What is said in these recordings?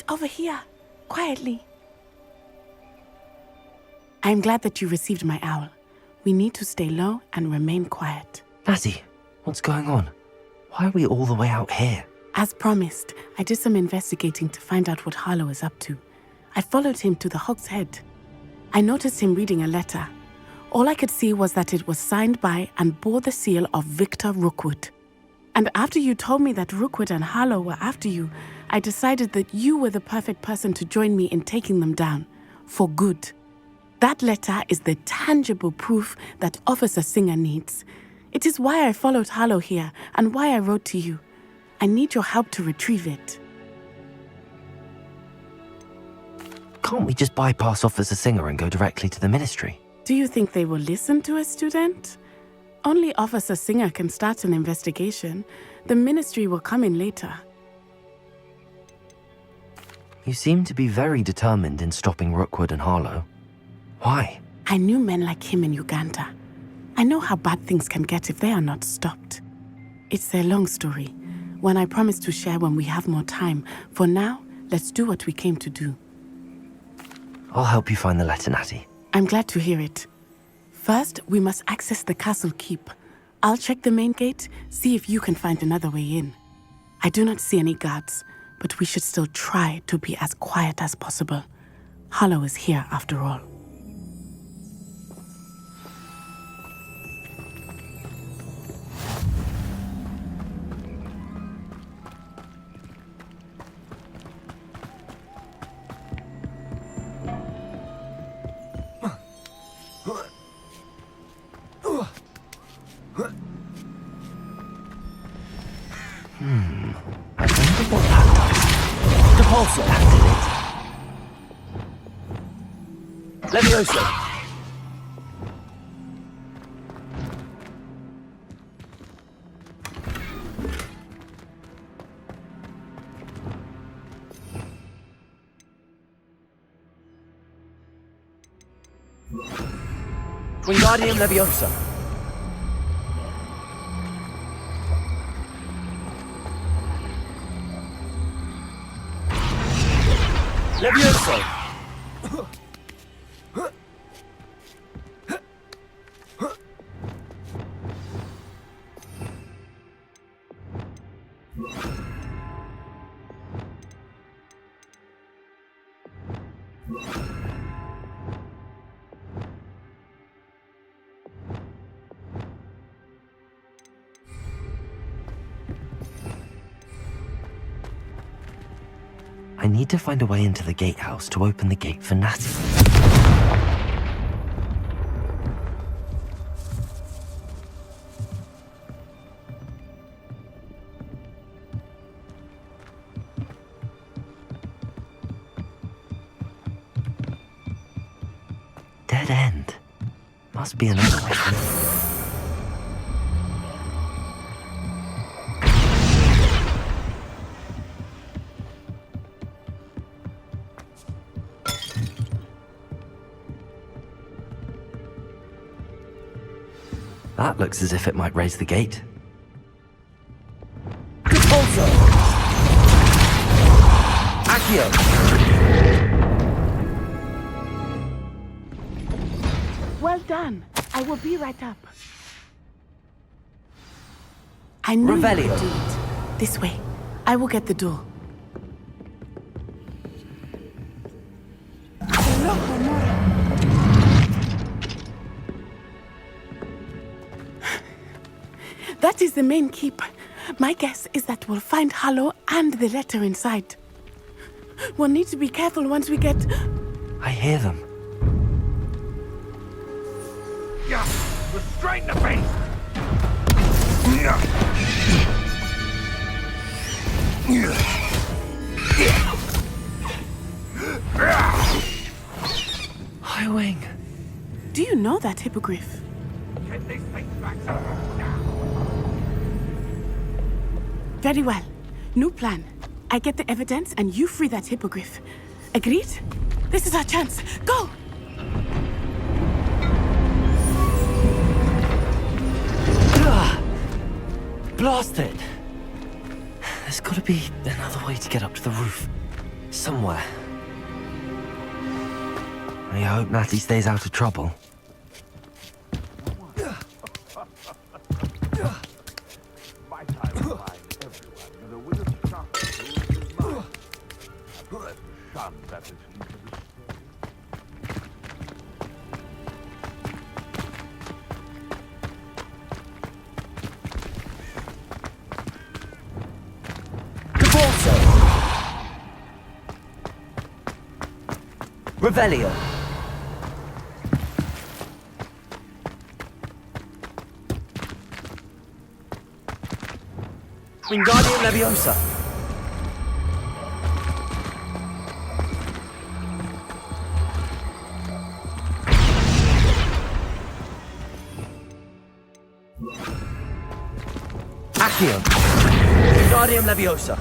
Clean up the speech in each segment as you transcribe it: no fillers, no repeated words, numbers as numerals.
over here, quietly. I'm glad that you received my owl. We need to stay low and remain quiet. Natty, what's going on? Why are we all the way out here? As promised, I did some investigating to find out what Harlow is up to. I followed him to the Hog's Head. I noticed him reading a letter. All I could see was that it was signed by and bore the seal of Victor Rookwood. And after you told me that Rookwood and Harlow were after you, I decided that you were the perfect person to join me in taking them down, for good. That letter is the tangible proof that Officer Singer needs. It is why I followed Harlow here and why I wrote to you. I need your help to retrieve it. Can't we just bypass Officer Singer and go directly to the Ministry? Do you think they will listen to a student? Only Officer Singer can start an investigation. The Ministry will come in later. You seem to be very determined in stopping Rookwood and Harlow. Why? I knew men like him in Uganda. I know how bad things can get if they are not stopped. It's a long story, one I promise to share when we have more time. For now, let's do what we came to do. I'll help you find the letter, Natty. I'm glad to hear it. First, we must access the castle keep. I'll check the main gate, see if you can find another way in. I do not see any guards, but we should still try to be as quiet as possible. Harlow is here after all. I wonder what that does. Depulso! That did it. Levioso! Wingardium Leviosa! Levioso! I need to find a way into the gatehouse to open the gate for Natty. Dead end. Must be another way. That looks as if it might raise the gate. Depulso! Accio! Well done. I will be right up. I knew Revelio. you could do it. This way. I will get the door. That is the main keep. My guess is that we'll find Harlow and the letter inside. We'll need to be careful once we get... I hear them. Yeah, we're straight in the face. High Wing. Do you know that hippogriff? Get these things back now. Very well. New plan. I get the evidence and you free that hippogriff. Agreed? This is our chance. Go! Blasted! There's gotta be another way to get up to the roof. Somewhere. I hope Natty stays out of trouble. My time is mine, everyone, and a will of sharpness is mine. I've got to shun that is into the Revelio. Wingardium Leviosa. Accio. Wingardium Leviosa.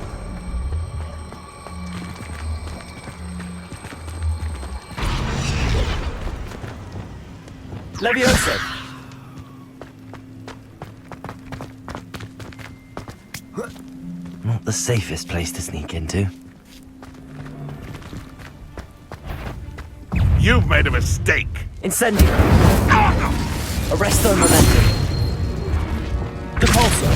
Leviosa. Not the safest place to sneak into. You've made a mistake! Incendio. Arresto Momentum. Depulso.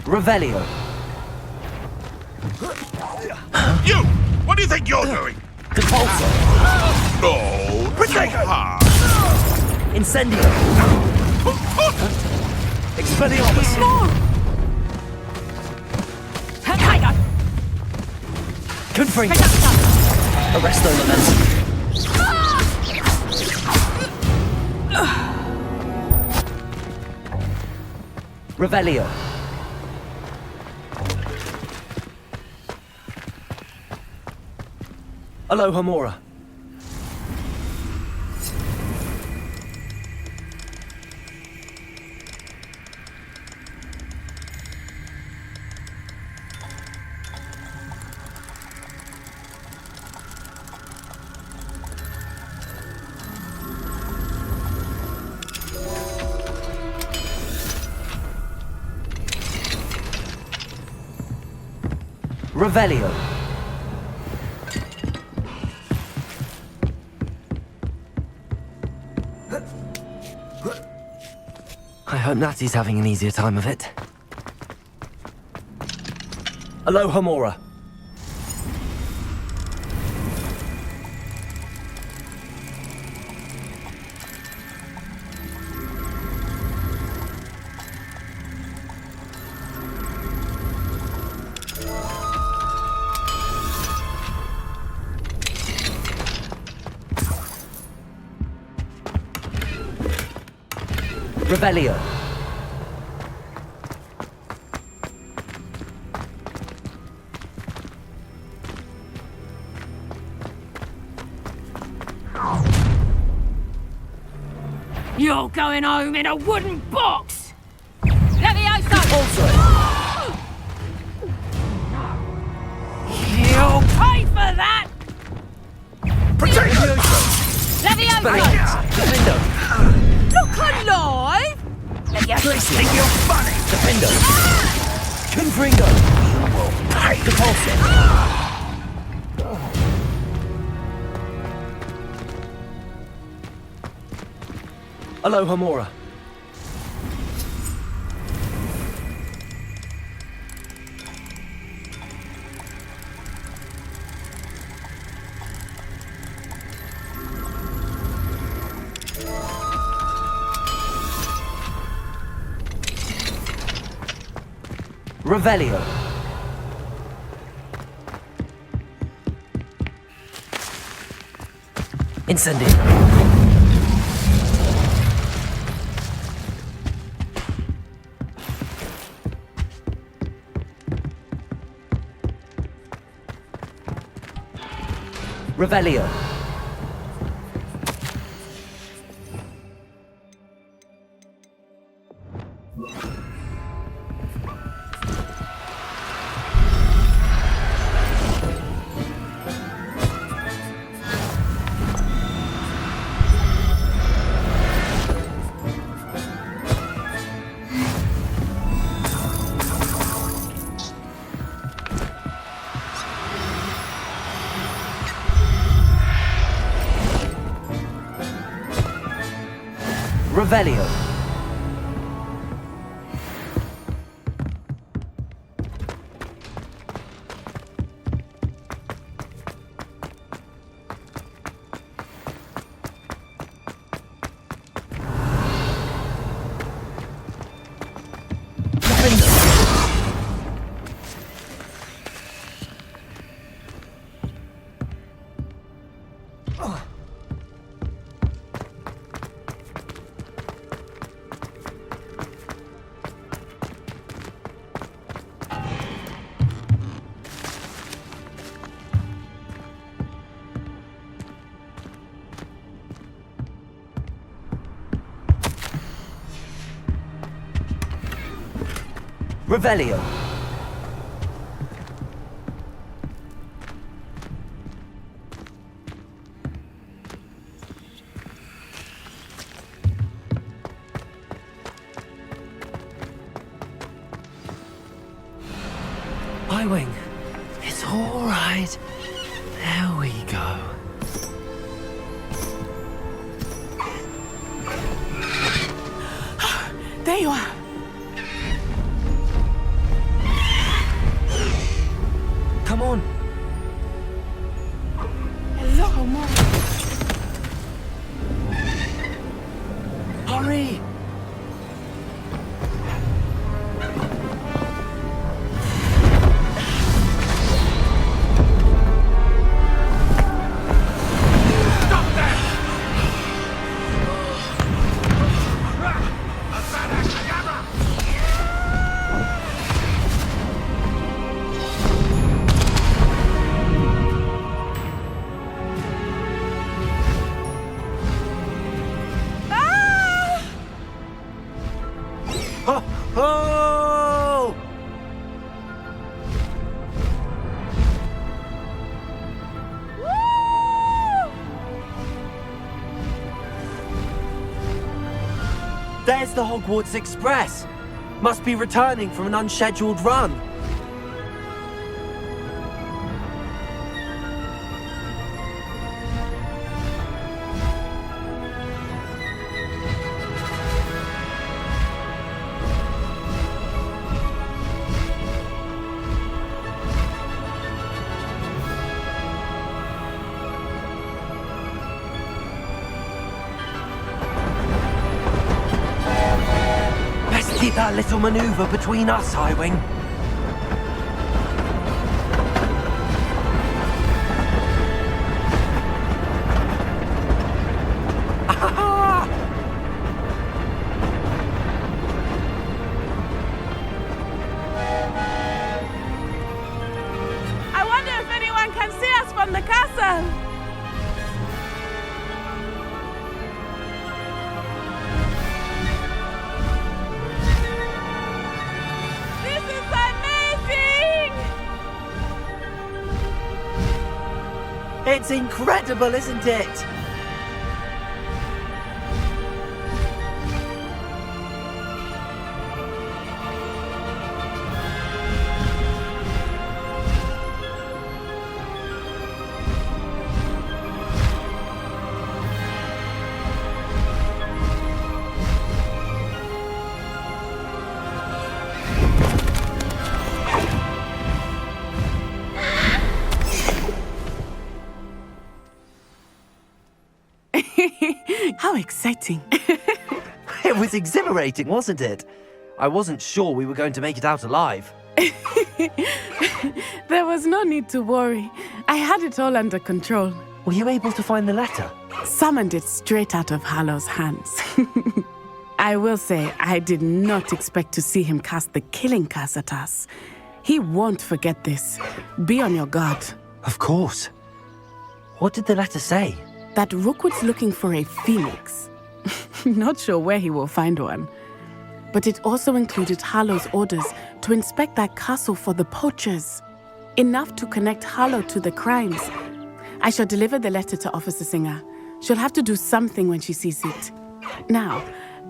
Revelio. You! What do you think you're doing? Depulso. No, take a heart! Incendio. Expelliarmus. Confringo. Arresto Momentum. Revelio. Alohomora. Revelio. I hope Natty's having an easier time of it. Alohomora. Revelio. You're going home in a wooden box! Leviosa! Also. You'll pay for that! Protect her! Leviosa! Defendo. Look alive! Glacier. Think you're funny! Defendo. Confringo. Depulso. Alohomora. Revelio. Incendio. Revelio. Revelio. Revelio. Highwing. It's all right. There we go. There you are. Come on. Hello, Mom. Hurry. Oh! There's the Hogwarts Express. Must be returning from an unscheduled run. Keep that little maneuver between us, Highwing. I wonder if anyone can see us from the castle. It's incredible, isn't it? How exciting. It was exhilarating, wasn't it? I wasn't sure we were going to make it out alive. There was no need to worry. I had it all under control. Were you able to find the letter? Summoned it straight out of Harlow's hands. I will say, I did not expect to see him cast the killing curse at us. He won't forget this. Be on your guard. Of course. What did the letter say? That Rookwood's looking for a phoenix. Not sure where he will find one. But it also included Harlow's orders to inspect that castle for the poachers. Enough to connect Harlow to the crimes. I shall deliver the letter to Officer Singer. She'll have to do something when she sees it. Now,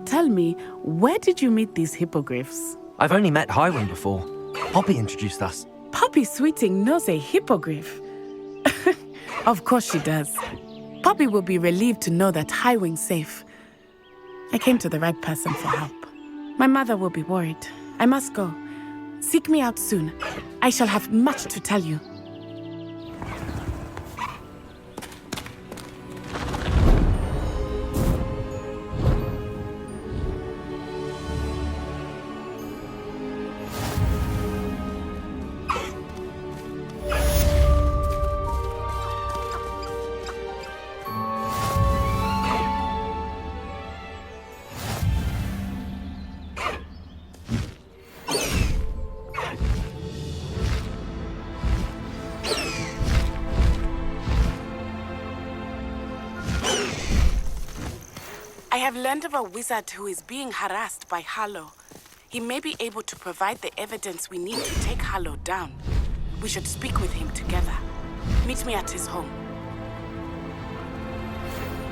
tell me, where did you meet these hippogriffs? I've only met Highwing before. Poppy introduced us. Poppy Sweeting knows a hippogriff. Of course she does. Poppy will be relieved to know that Highwing's safe. I came to the right person for help. My mother will be worried. I must go. Seek me out soon. I shall have much to tell you. I have learned of a wizard who is being harassed by Harlow. He may be able to provide the evidence we need to take Harlow down. We should speak with him together. Meet me at his home.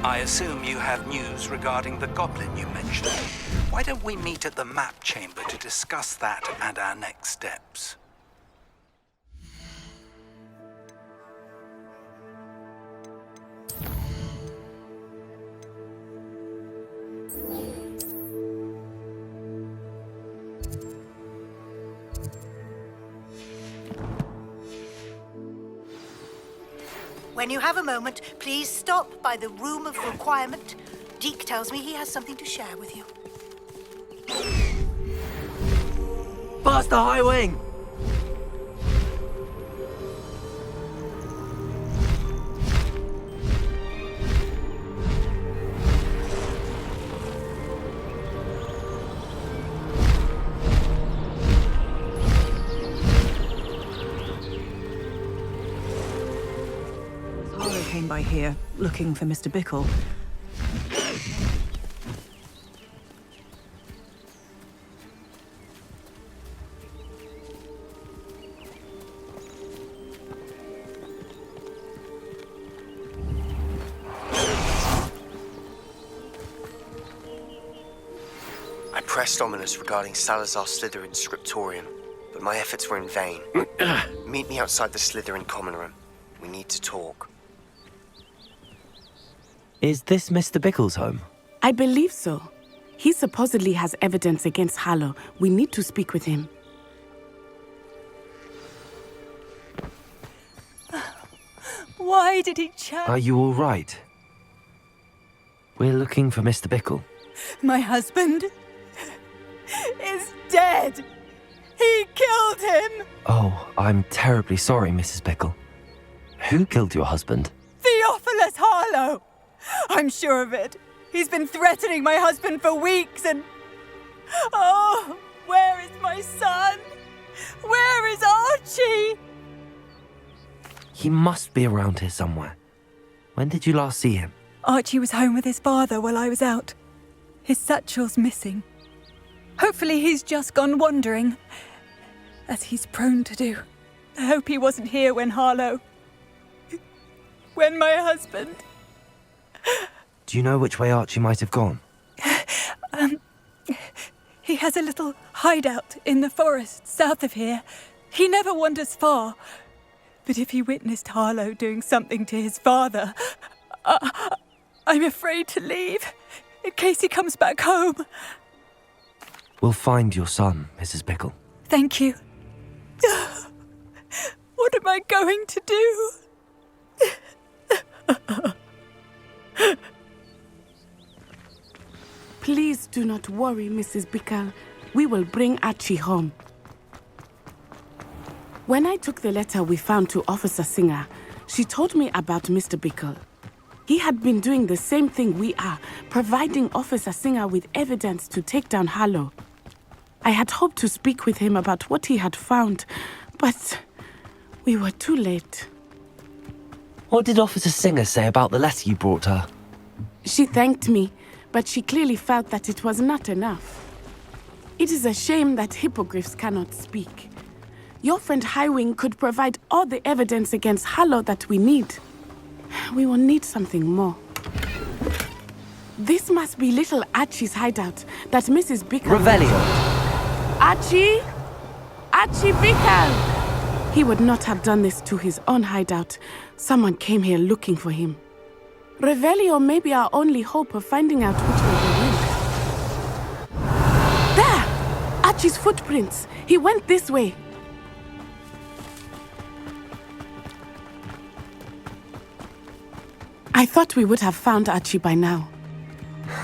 I assume you have news regarding the goblin you mentioned. Why don't we meet at the map chamber to discuss that and our next steps? When you have a moment, please stop by the Room of Requirement. Deke tells me he has something to share with you. Past the high wing! Harlow came by here, looking for Mr. Bickle. I pressed Ominous regarding Salazar Slytherin's scriptorium, but my efforts were in vain. Meet me outside the Slytherin common room. We need to talk. Is this Mr. Bickle's home? I believe so. He supposedly has evidence against Harlow. We need to speak with him. Why did he chat? Are you all right? We're looking for Mr. Bickle. My husband is dead. He killed him. Oh, I'm terribly sorry, Mrs. Bickle. Who killed your husband? Theophilus Harlow. I'm sure of it. He's been threatening my husband for weeks and... Oh, where is my son? Where is Archie? He must be around here somewhere. When did you last see him? Archie was home with his father while I was out. His satchel's missing. Hopefully he's just gone wandering, as he's prone to do. I hope he wasn't here when Harlow... when my husband... Do you know which way Archie might have gone? He has a little hideout in the forest south of here. He never wanders far. But if he witnessed Harlow doing something to his father, I'm afraid to leave, in case he comes back home. We'll find your son, Mrs. Bickle. Thank you. What am I going to do? Please do not worry, Mrs. Bickle. We will bring Archie home. When I took the letter we found to Officer Singer, she told me about Mr. Bickle. He had been doing the same thing we are, providing Officer Singer with evidence to take down Harlow. I had hoped to speak with him about what he had found, but we were too late. What did Officer Singer say about the letter you brought her? She thanked me, but she clearly felt that it was not enough. It is a shame that hippogriffs cannot speak. Your friend Highwing could provide all the evidence against Harlow that we need. We will need something more. This must be little Archie's hideout that Mrs. Bickle... Revelio! Archie! Archie Bickle! He would not have done this to his own hideout. Someone came here looking for him. Revelio may be our only hope of finding out which way he went. Archie's footprints. He went this way. I thought we would have found Archie by now.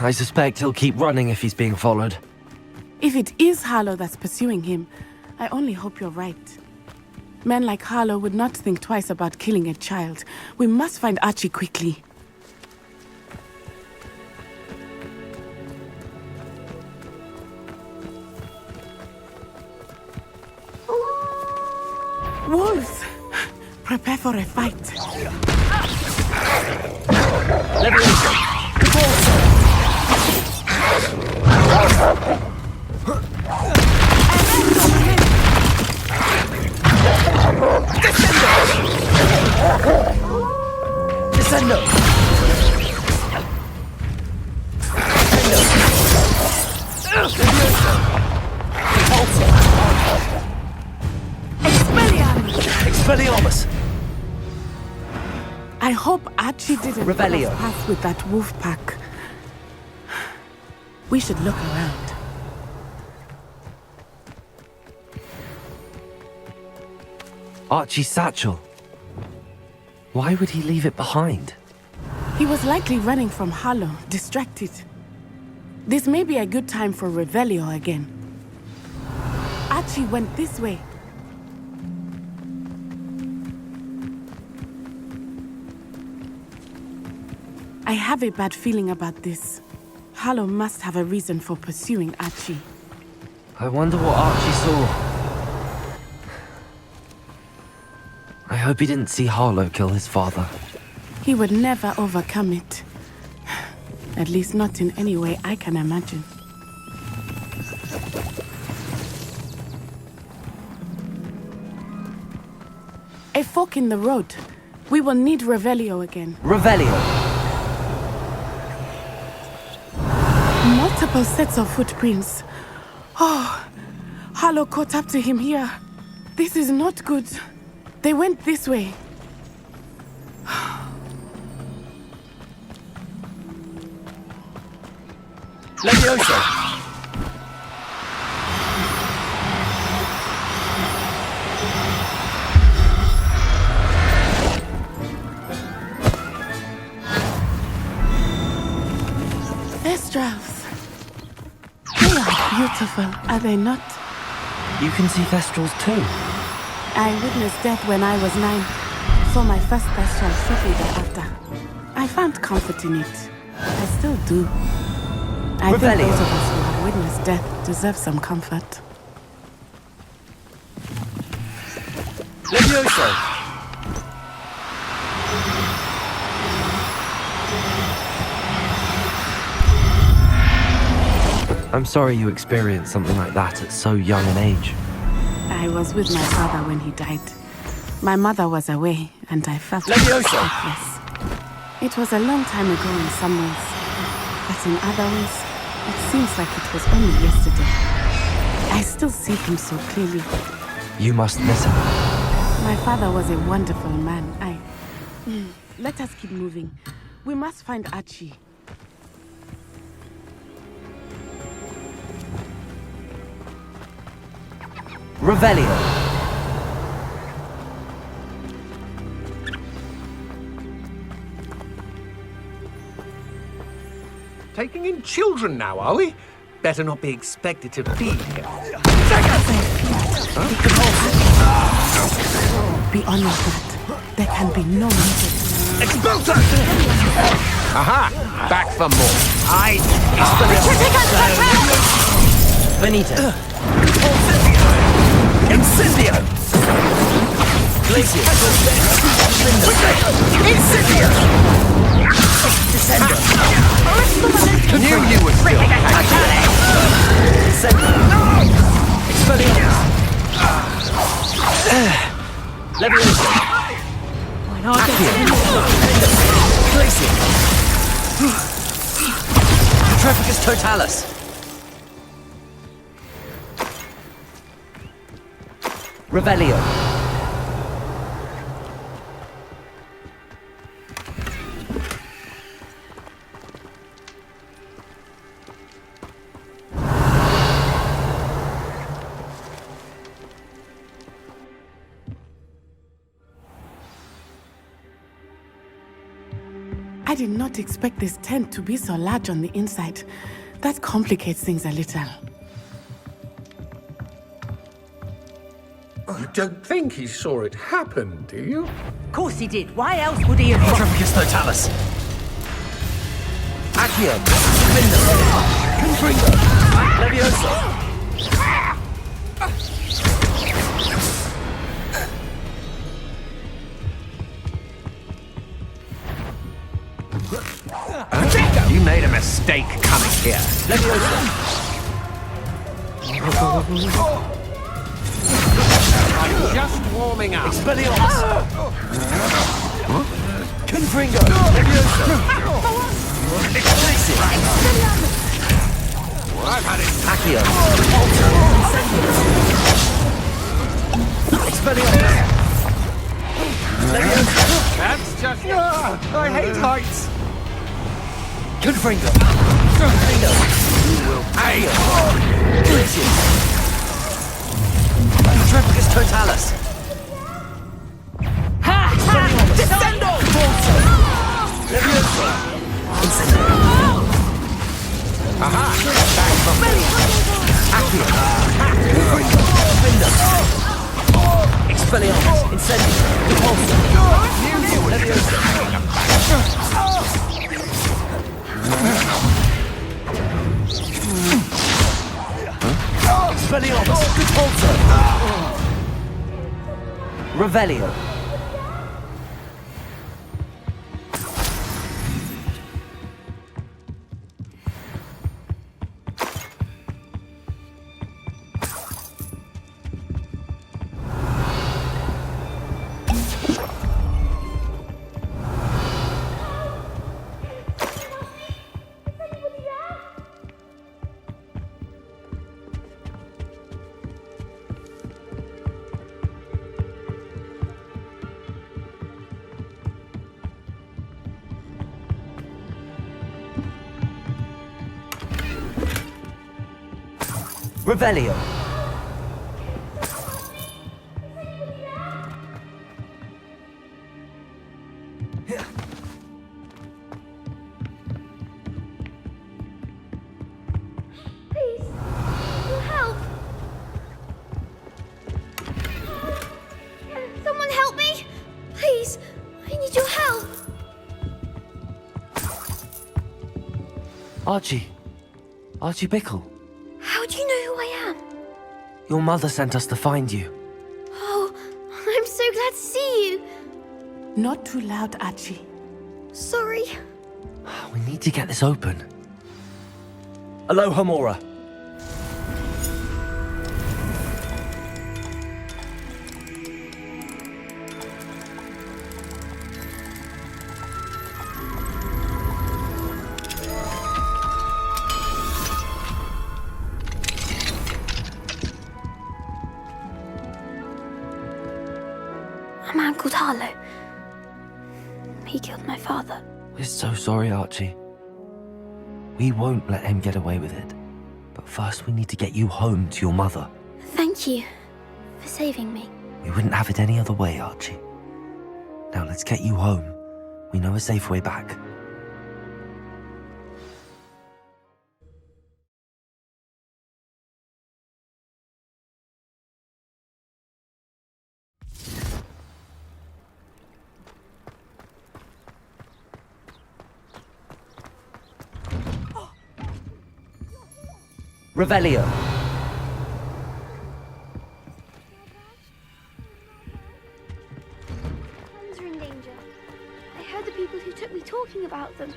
I suspect he'll keep running if he's being followed. If it is Harlow that's pursuing him, I only hope you're right. Men like Harlow would not think twice about killing a child. We must find Archie quickly. Wolves! Prepare for a fight. Descendo! Expelliarmus! I hope Archie didn't Revelio. cross paths with that wolf pack. We should look around. Archie's satchel. Why would he leave it behind? He was likely running from Harlow, distracted. This may be a good time for Revelio again. Archie went this way. I have a bad feeling about this. Harlow must have a reason for pursuing Archie. I wonder what Archie saw. I hope he didn't see Harlow kill his father. He would never overcome it. At least not in any way I can imagine. A fork in the road. We will need Revelio again. Revelio! Multiple sets of footprints. Oh, Harlow caught up to him here. This is not good. They went this way. Levioso! Thestrals. They are beautiful, are they not? You can see Thestrals too. I witnessed death when I was 9. Saw my first Thestral shortly thereafter. I found comfort in it. I still do. I think Revelio. those of us who have witnessed death deserve some comfort. Levioso! I'm sorry you experienced something like that at so young an age. I was with my father when he died. My mother was away, and I felt Levioso! helpless. It was a long time ago in some ways, but in other ways, it seems like it was only yesterday. I still see him so clearly. You must miss him. My father was a wonderful man. Let us keep moving. We must find Archie. Revelio! Taking in children now, are we? Better not be expected to feed him. Be on your guard. There can be no mistake. Expulsor! Aha! Back for more. Benito! Incendio! Glacier! Incendio! Descendo! Knew you would still Descendo! Expelliarmus! Levioso! Accio! Glacier! Trafficus Totalis! Revelio! I did not expect this tent to be so large on the inside. That complicates things a little. You don't think he saw it happen, do you? Of course he did. Why else would he have... Triplicus Totalis. Accio. Spindle. Confringo. Leviosa. You made a mistake coming here. I'm just warming up. Expelliarmus. Confringo. Leviosa. Explosive. I've had it. Accio. Expelliarmus. Leviosa. That's just... I hate heights. Confringo. Confringo. Hey! Glitches. Triplicus Totalis. Descendo! Leviosa. Incendio. Aha! Accio. Confringo. Spindle. Expelliarmus. Incendio. Repulsor. Leviosa. Expelliarmus. Repulsor. Revelio. Revelio. Please, your help. Someone help me. Please, I need your help. Archie. Archie Bickle. How do you know who I am? Your mother sent us to find you. Oh, I'm so glad to see you. Not too loud, Archie. Sorry. We need to get this open. Aloha Mora. A man called Harlow. He killed my father. We're so sorry, Archie. We won't let him get away with it. But first we need to get you home to your mother. Thank you for saving me. We wouldn't have it any other way, Archie. Now let's get you home. We know a safe way back. Revelio. Friends are in danger. I heard the people who took me talking about them.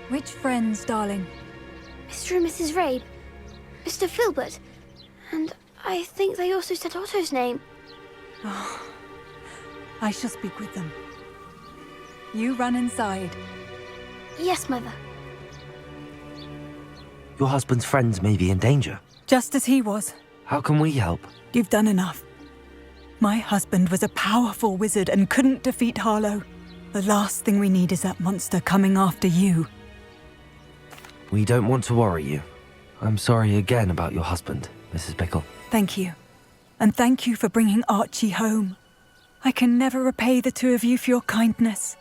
Which friends, darling? Mr. and Mrs. Rabe, Mr. Filbert, and I think they also said Otto's name. Oh, I shall speak with them. You run inside. Yes, Mother. Your husband's friends may be in danger. Just as he was. How can we help? You've done enough. My husband was a powerful wizard and couldn't defeat Harlow. The last thing we need is that monster coming after you. We don't want to worry you. I'm sorry again about your husband, Mrs. Bickle. Thank you. And thank you for bringing Archie home. I can never repay the two of you for your kindness.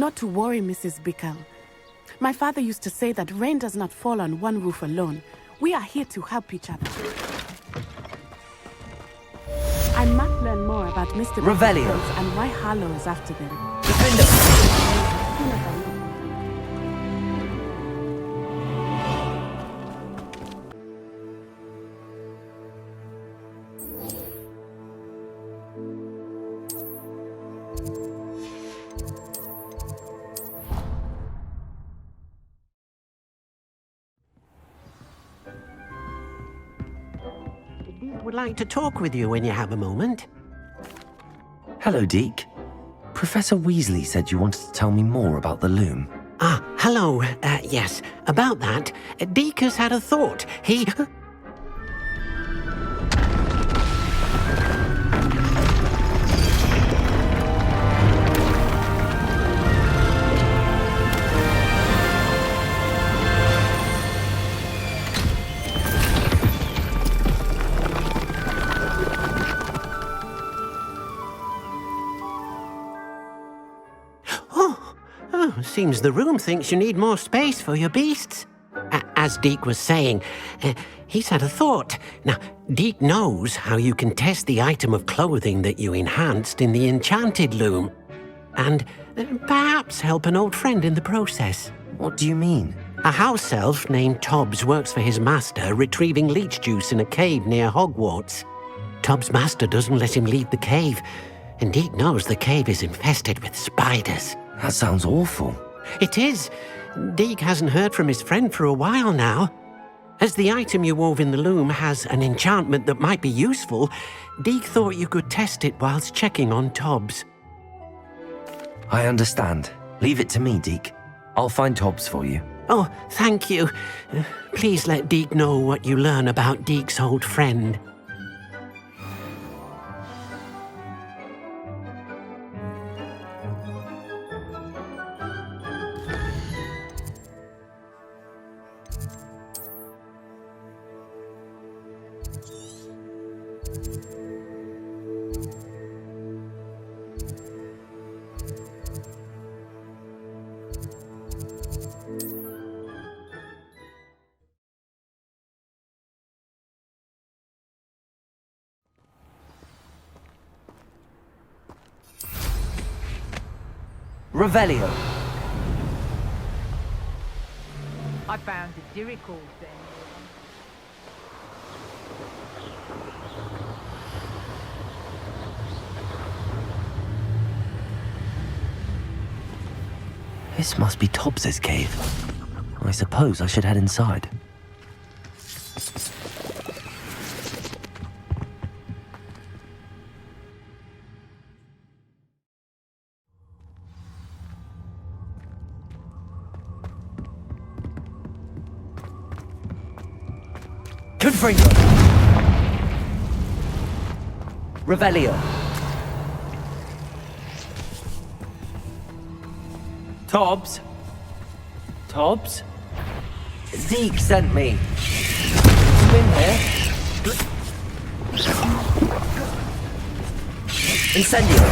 Not to worry, Mrs. Bickle. My father used to say that rain does not fall on one roof alone. We are here to help each other. I must learn more about Mr. Revelio. Bickle's and why Harlow is after them. Would like to talk with you when you have a moment. Hello, Deke. Professor Weasley said you wanted to tell me more about the loom. Ah, hello. Yes, about that. Deke has had a thought. He... Seems the room thinks you need more space for your beasts. As Deke was saying, he's had a thought. Now, Deke knows how you can test the item of clothing that you enhanced in the enchanted loom. And perhaps help an old friend in the process. What do you mean? A house elf named Tobbs works for his master retrieving leech juice in a cave near Hogwarts. Tobbs' master doesn't let him leave the cave, and Deke knows the cave is infested with spiders. That sounds awful. It is. Deke hasn't heard from his friend for a while now. As the item you wove in the loom has an enchantment that might be useful, Deke thought you could test it whilst checking on Tobbs. I understand. Leave it to me, Deke. I'll find Tobbs for you. Oh, thank you. Please let Deke know what you learn about Deke's old friend. Revelio. I found the diricals then. This must be Tobbs's cave. I suppose I should head inside. Confringo! Revelio! Tobbs? Tobbs? Deke sent me. You in here? Incendio!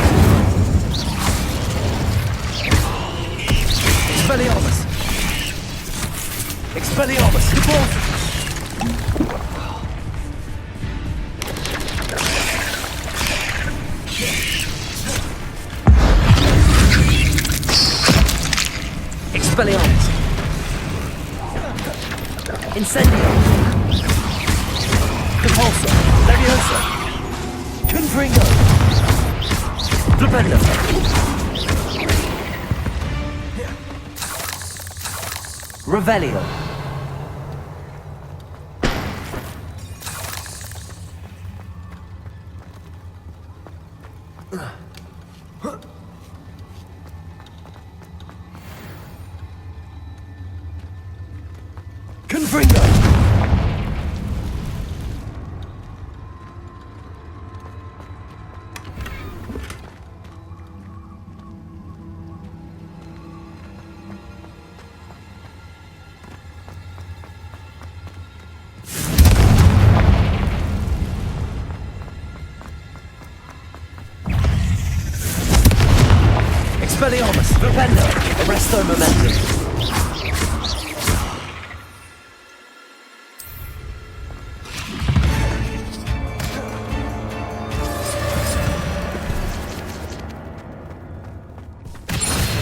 Expelliarmus! Expelliarmus! Repulse! Expelliarmus! Incendio! Repulsor! Leviosa! Confringo! Flipendo! Revelio! Confringo! Arresto momentum.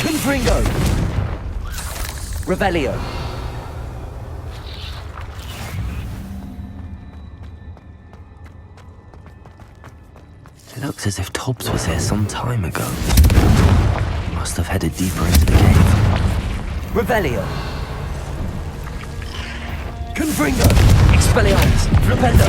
Confringo. Revelio. It looks as if Tobbs was here some time ago. He must have headed deeper into the cave. Revelio. Confringo. Expelliarmus. Flipendo.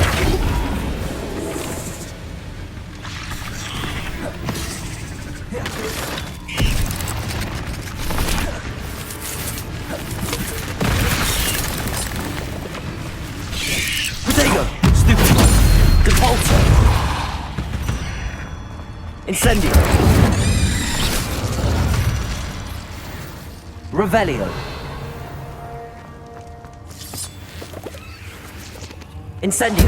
Incendio. Revelio. Incendio.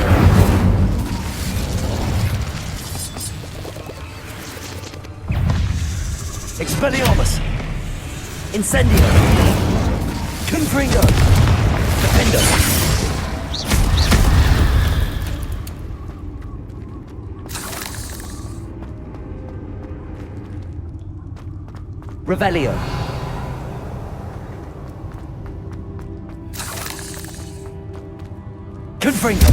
Expelliarmus. Incendio. Confringo. Defendo. Revelio. Confringo.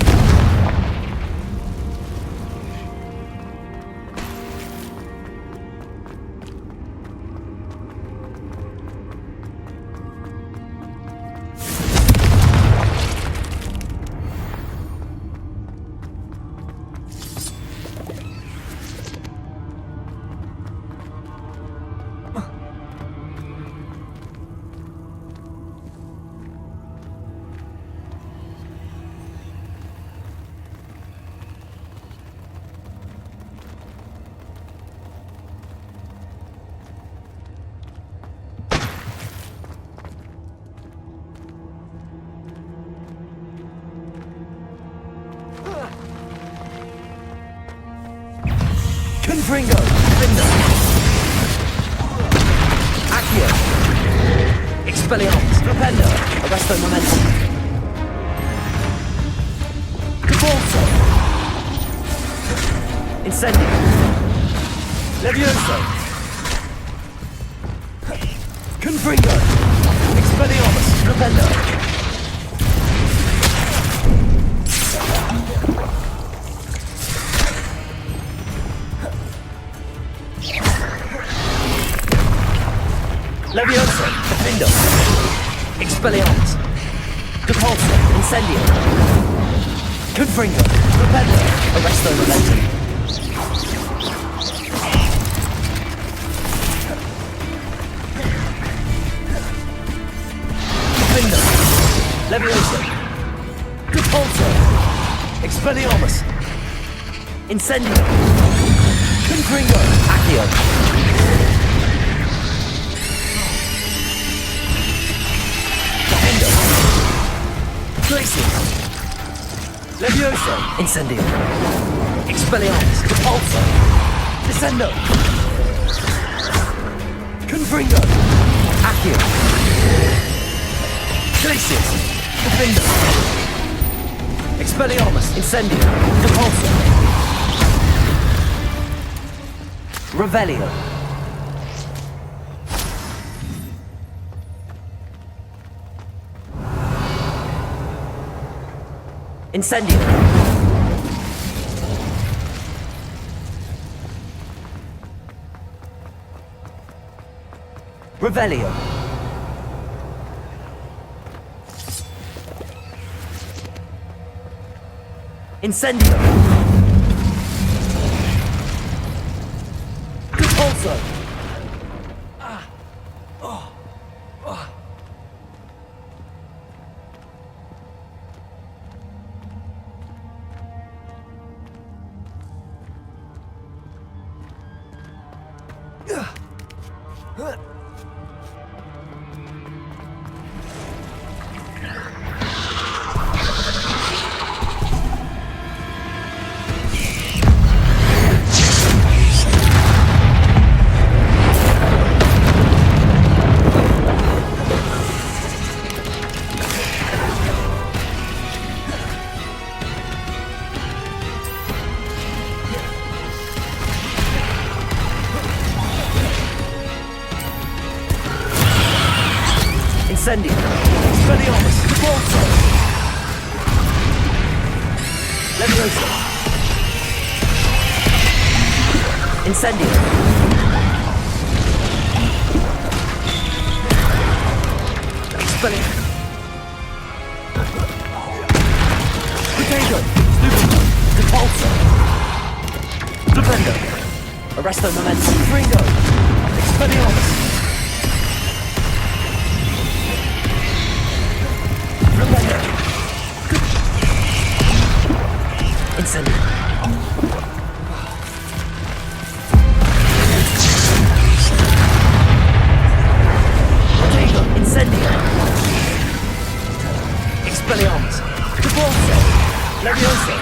Confringo. Defender. Accio. Expelliarmus. Flipendo. Arresto momentum. Cabalso. Incendio. Levioso. Confringo. Expelliarmus. Flipendo. Levioso, Defendo, Expelliarmus, Depulso, Incendio, Confringo, Rependo, Arresto momentum. Defendo, Levioso, Depulso, Expelliarmus, Incendio, Confringo, Accio. Glacius. Levioso. Incendio. Expelliarmus. Depulso. Descendo. Confringo. Accio. Glacius. Defendo. Expelliarmus. Incendio. Depulso. Revelio. Incendio. Revelio. Incendio. Depulso. Incendio! Expelliarmus! Forza! Leviosa! Incendio! Expelliarmus! Potato! Stupido! Repulsor! Defendo! Arresto Momentum! Fringo! Expelliarmus! Defendo! Incendio! Potato! Incendio! Expelliarmus! Repulsor! Leviosa!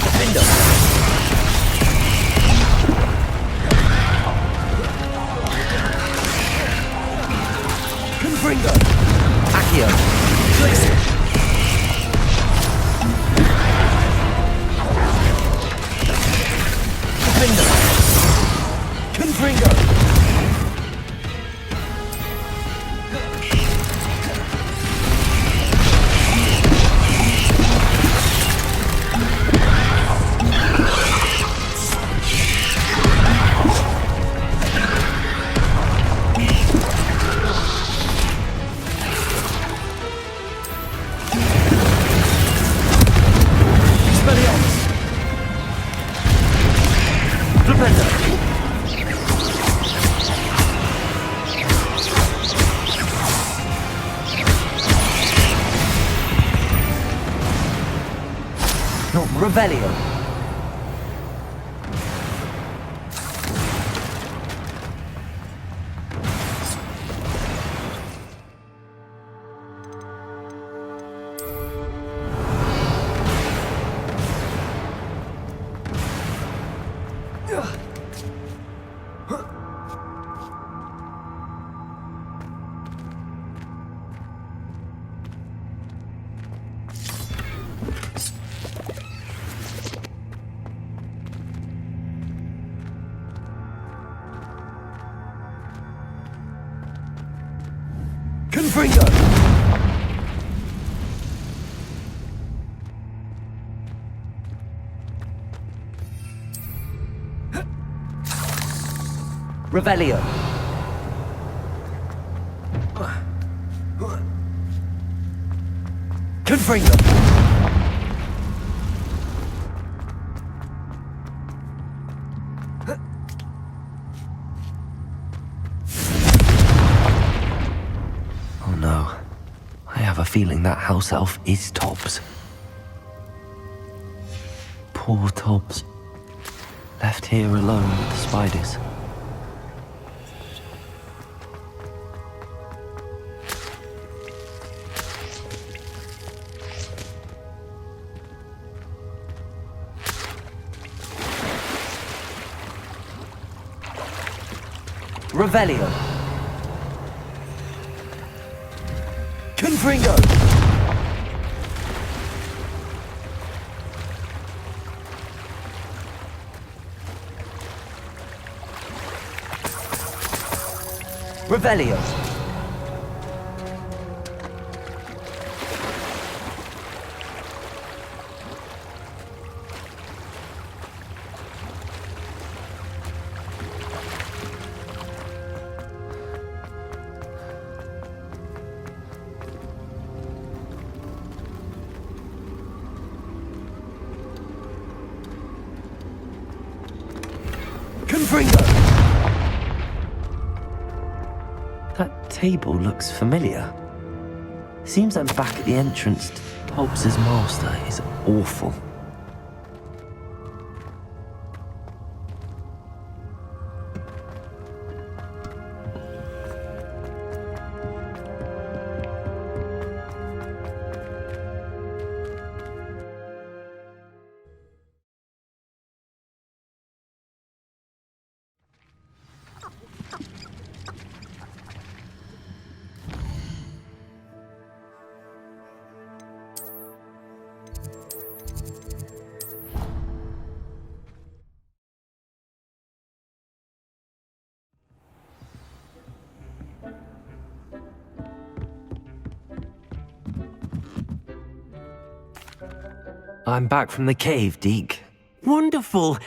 Defendo! Confringo! Accio! Blixit! Defendo! Confringo! Revelio. Confringo! Revelio. Confringo. Oh no. I have a feeling that house elf is Tobbs. Poor Tobbs. Left here alone with the spiders. Revelio. Confringo. Revelio. Confringo. That table looks familiar. Seems I'm back at the entrance to Tobbs' master is awful. I'm back from the cave, Deke. Wonderful.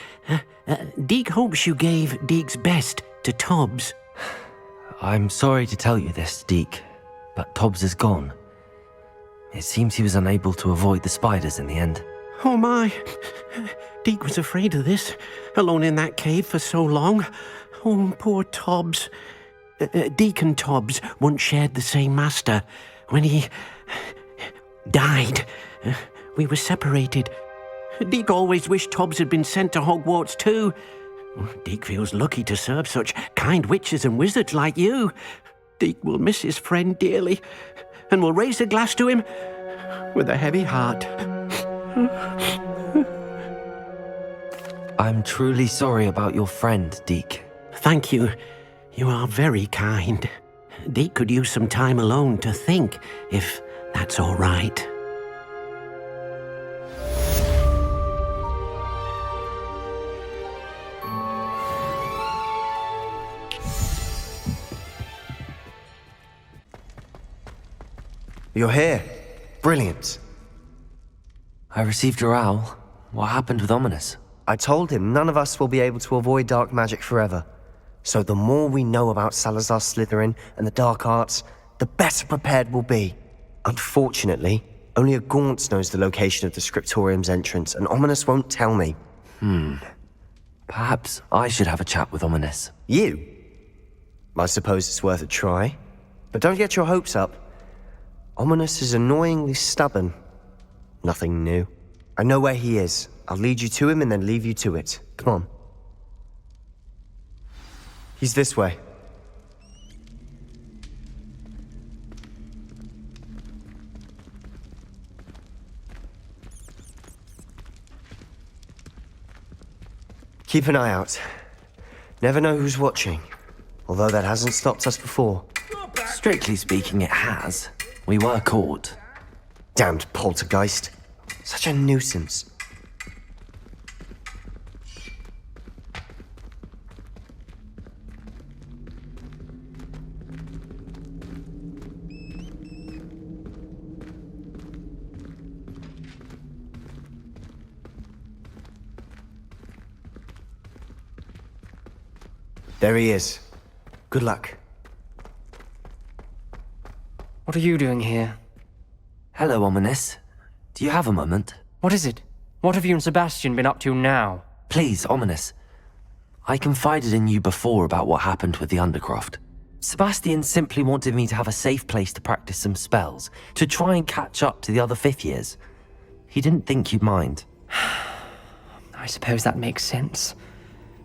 Deke hopes you gave Deke's best to Tobbs. I'm sorry to tell you this, Deke, but Tobbs is gone. It seems he was unable to avoid the spiders in the end. Oh my. Deke was afraid of this, alone in that cave for so long. Oh, poor Tobbs. Deke and Tobbs once shared the same master. When he died, we were separated. Deke always wished Tobbs had been sent to Hogwarts too. Deke feels lucky to serve such kind witches and wizards like you. Deke will miss his friend dearly, and will raise a glass to him with a heavy heart. I'm truly sorry about your friend, Deke. Thank you. You are very kind. Deke could use some time alone to think, if that's all right. You're here. Brilliant. I received your owl. What happened with Ominous? I told him none of us will be able to avoid dark magic forever. So the more we know about Salazar Slytherin and the dark arts, the better prepared we'll be. Unfortunately, only a Gaunt knows the location of the Scriptorium's entrance, and Ominous won't tell me. Perhaps I should have a chat with Ominous. You? I suppose it's worth a try. But don't get your hopes up. Ominous is annoyingly stubborn. Nothing new. I know where he is. I'll lead you to him and then leave you to it. Come on. He's this way. Keep an eye out. Never know who's watching. Although that hasn't stopped us before. Strictly speaking, it has. We were caught. Damned poltergeist. Such a nuisance. There he is. Good luck. What are you doing here? Hello, Ominous. Do you have a moment? What is it? What have you and Sebastian been up to now? Please, Ominous. I confided in you before about what happened with the Undercroft. Sebastian simply wanted me to have a safe place to practice some spells, to try and catch up to the other fifth years. He didn't think you'd mind. I suppose that makes sense.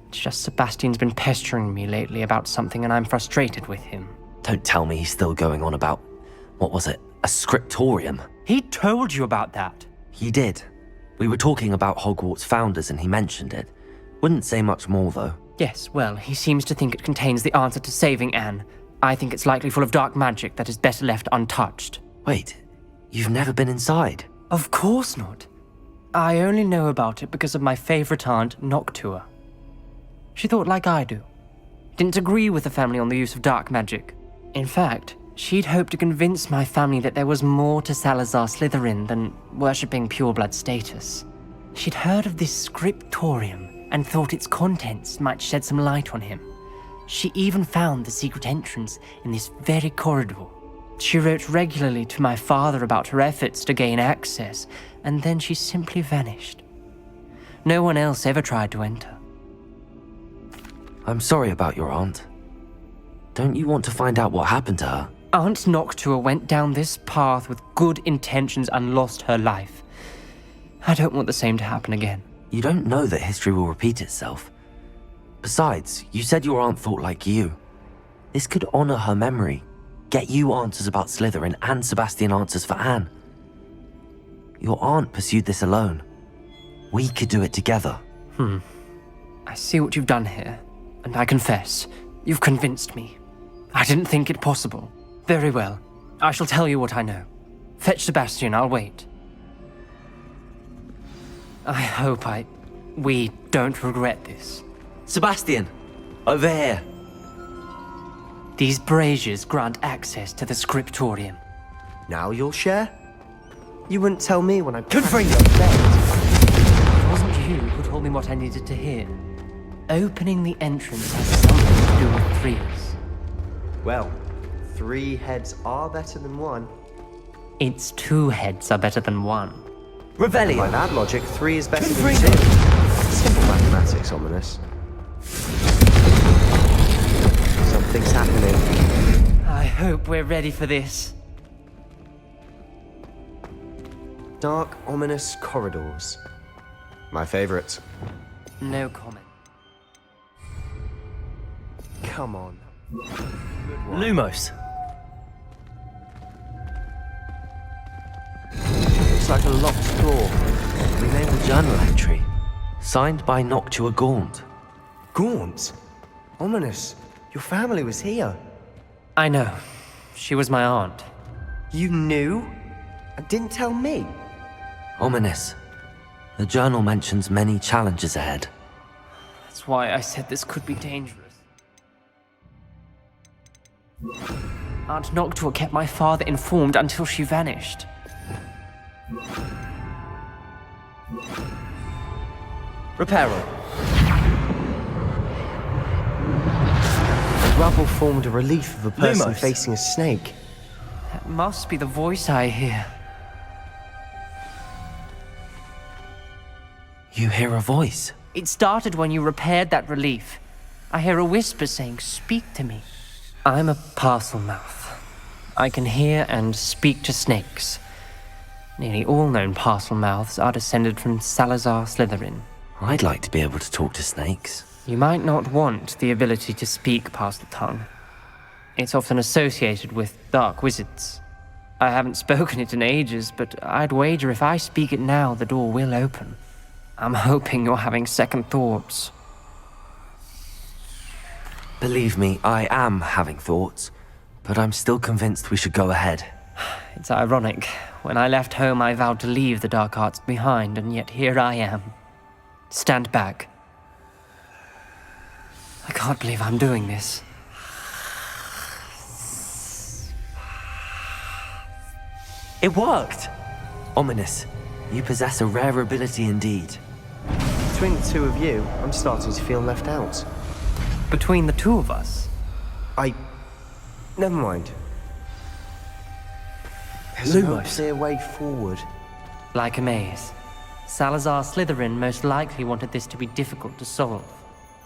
It's just Sebastian's been pestering me lately about something and I'm frustrated with him. Don't tell me he's still going on about, what was it, a scriptorium? He told you about that. He did. We were talking about Hogwarts founders and he mentioned it. Wouldn't say much more though. Yes, well, he seems to think it contains the answer to saving Anne. I think it's likely full of dark magic that is better left untouched. Wait, you've never been inside? Of course not. I only know about it because of my favorite aunt, Noctua. She thought like I do. Didn't agree with the family on the use of dark magic. In fact, she'd hoped to convince my family that there was more to Salazar Slytherin than worshipping pureblood status. She'd heard of this scriptorium and thought its contents might shed some light on him. She even found the secret entrance in this very corridor. She wrote regularly to my father about her efforts to gain access, and then she simply vanished. No one else ever tried to enter. I'm sorry about your aunt. Don't you want to find out what happened to her? Aunt Noctua went down this path with good intentions and lost her life. I don't want the same to happen again. You don't know that history will repeat itself. Besides, you said your aunt thought like you. This could honor her memory, get you answers about Slytherin and Sebastian answers for Anne. Your aunt pursued this alone. We could do it together. I see what you've done here, and I confess, you've convinced me. I didn't think it possible. Very well, I shall tell you what I know. Fetch Sebastian, I'll wait. I hope we don't regret this. Sebastian, over here. These braziers grant access to the scriptorium. Now you'll share? You wouldn't tell me when I... Good for you! told me what I needed to hear. Opening the entrance has something to do with threes. Well, 3 heads are better than 1. Its 2 heads are better than 1. Revelio! By that logic, 3 is better than 2. Simple mathematics, Ominous. Something's happening. I hope we're ready for this. Dark, ominous corridors. My favorite. No comment. Come on. Lumos. Looks like a locked door. We made a journal entry. Signed by Noctua Gaunt. Gaunt? Ominous. Your family was here. I know. She was my aunt. You knew? And didn't tell me? Ominous. The journal mentions many challenges ahead. That's why I said this could be dangerous. Aunt Noctua kept my father informed until she vanished. Reparo. The rubble formed a relief of a person Lumos. facing a snake. That must be the voice I hear. You hear a voice. It started when you repaired that relief. I hear a whisper saying, "Speak to me." I'm a parcel mouth. I can hear and speak to snakes. Nearly all known parcel mouths are descended from Salazar Slytherin. I'd like to be able to talk to snakes. You might not want the ability to speak parcel tongue. It's often associated with dark wizards. I haven't spoken it in ages, but I'd wager if I speak it now, the door will open. I'm hoping you're having second thoughts. Believe me, I am having thoughts, but I'm still convinced we should go ahead. It's ironic. When I left home, I vowed to leave the dark arts behind, and yet here I am. Stand back. I can't believe I'm doing this. It worked! Ominous, you possess a rare ability indeed. Between the 2 of you, I'm starting to feel left out. Between the 2 of us? Never mind. There's no Lumos. clear way forward. Like a maze. Salazar Slytherin most likely wanted this to be difficult to solve.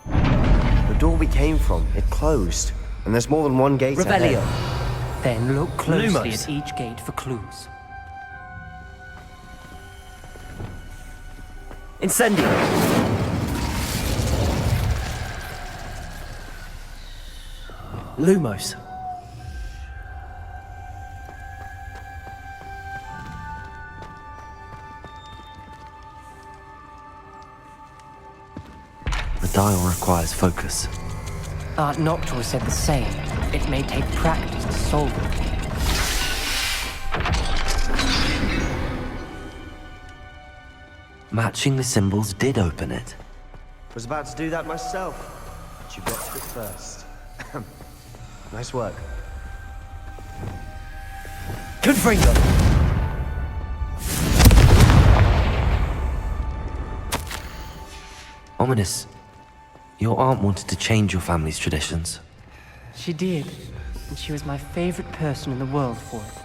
The door we came from, it closed. And there's more than one gate Revelio. ahead. Then look closely Lumos. at each gate for clues. Incendio. Lumos. The dial requires focus. Aunt Noctua said the same. It may take practice to solve it. Matching the symbols did open it. Was about to do that myself, but you got to it first. Nice work. Confringo! Ominous, your aunt wanted to change your family's traditions. She did, and she was my favorite person in the world for it.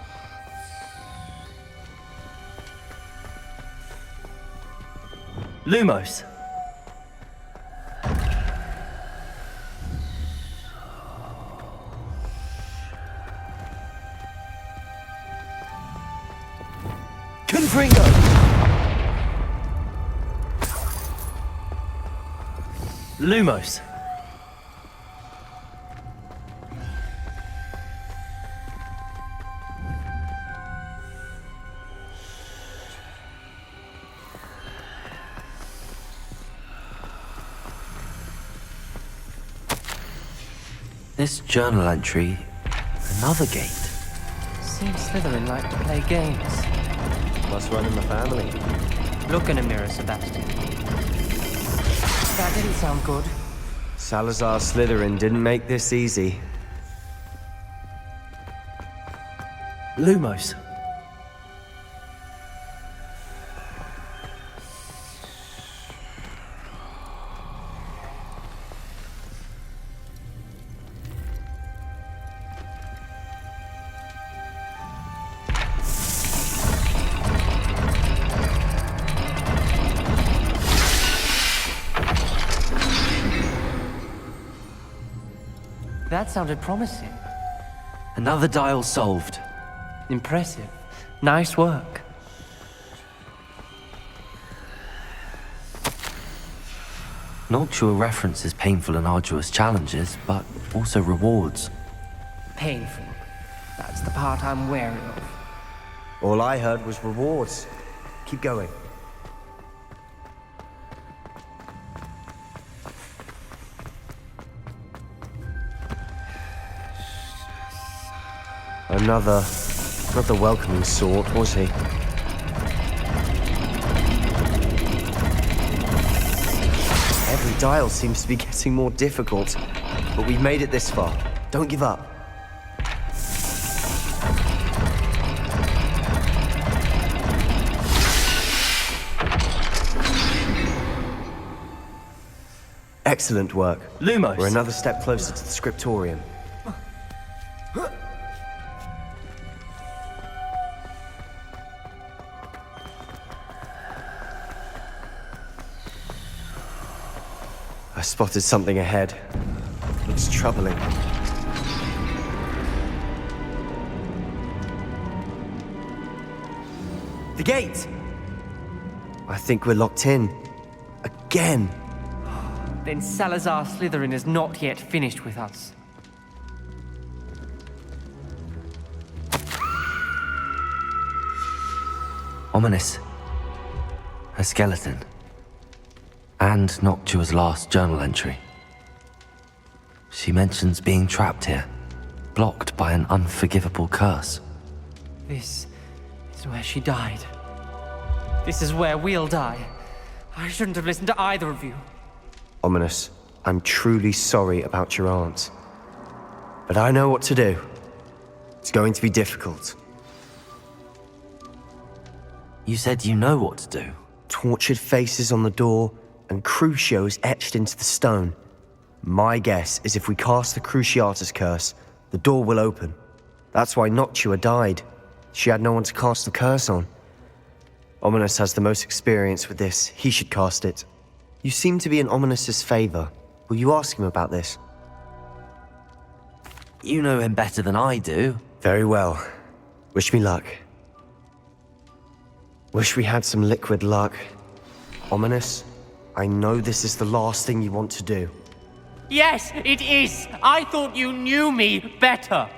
Lumos. Confringo! Lumos. This journal entry, another gate. Seems Slytherin like to play games. Must run in the family. Look in a mirror, Sebastian. That didn't sound good. Salazar Slytherin didn't make this easy. Lumos. That sounded promising. Another dial solved. Impressive. Nice work. Noctua references painful and arduous challenges, but also rewards. Painful. That's the part I'm wary of. All I heard was rewards. Keep going. Another, not the welcoming sort, was he? Every dial seems to be getting more difficult, but we've made it this far. Don't give up. Excellent work. Lumos. We're another step closer to the scriptorium. I spotted something ahead. Looks troubling. The gate! I think we're locked in. Again! Then Salazar Slytherin is not yet finished with us. Ominous. A skeleton. And Noctua's last journal entry. She mentions being trapped here, blocked by an unforgivable curse. This is where she died. This is where we'll die. I shouldn't have listened to either of you. Ominous, I'm truly sorry about your aunt. But I know what to do. It's going to be difficult. You said you know what to do. Tortured faces on the door, and Crucios etched into the stone. My guess is if we cast the Cruciatus curse, the door will open. That's why Noctua died. She had no one to cast the curse on. Ominous has the most experience with this. He should cast it. You seem to be in Ominous's favor. Will you ask him about this? You know him better than I do. Very well. Wish me luck. Wish we had some liquid luck. Ominous, I know this is the last thing you want to do. Yes, it is! I thought you knew me better!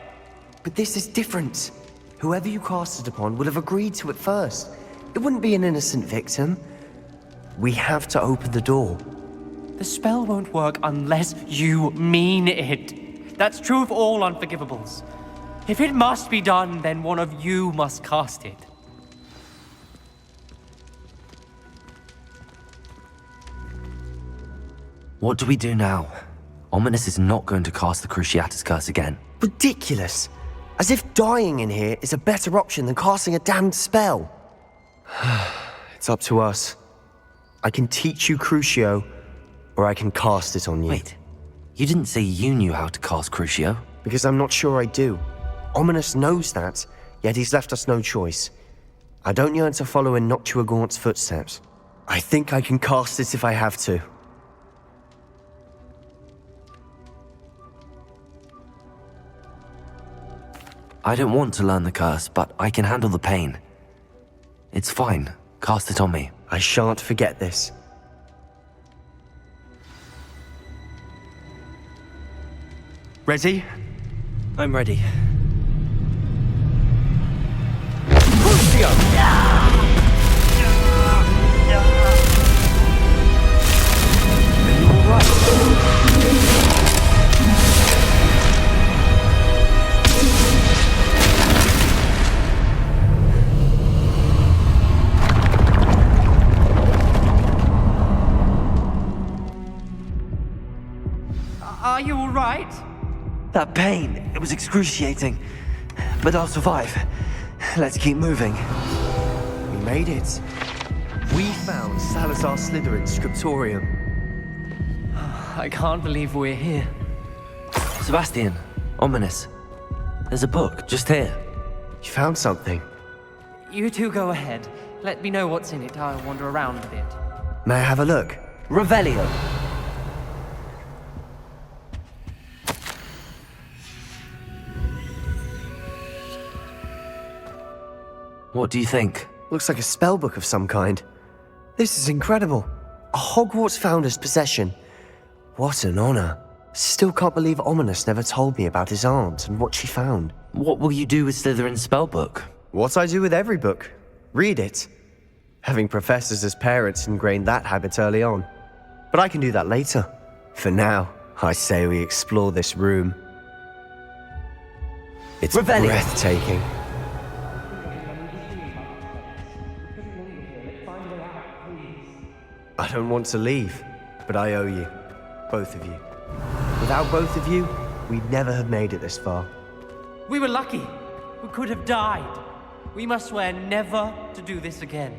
But this is different. Whoever you cast it upon would have agreed to it first. It wouldn't be an innocent victim. We have to open the door. The spell won't work unless you mean it. That's true of all unforgivables. If it must be done, then one of you must cast it. What do we do now? Ominous is not going to cast the Cruciatus curse again. Ridiculous. As if dying in here is a better option than casting a damned spell. It's up to us. I can teach you Crucio, or I can cast it on you. Wait, you didn't say you knew how to cast Crucio? Because I'm not sure I do. Ominous knows that, yet he's left us no choice. I don't yearn to follow in Noctua Gaunt's footsteps. I think I can cast it if I have to. I don't want to learn the curse, but I can handle the pain. It's fine. Cast it on me. I shan't forget this. Ready? I'm ready. Are you all right? That pain, it was excruciating. But I'll survive. Let's keep moving. We made it. We found Salazar Slytherin's scriptorium. I can't believe we're here. Sebastian, Ominous. There's a book just here. You found something. You two go ahead. Let me know what's in it. I'll wander around a bit. May I have a look? Revelio. What do you think? Looks like a spellbook of some kind. This is incredible. A Hogwarts founder's possession. What an honor. Still can't believe Ominous never told me about his aunt and what she found. What will you do with Slytherin's spellbook? What I do with every book. Read it. Having professors as parents ingrained that habit early on. But I can do that later. For now, I say we explore this room. It's breathtaking. I don't want to leave, but I owe you. Both of you. Without both of you, we'd never have made it this far. We were lucky. We could have died. We must swear never to do this again.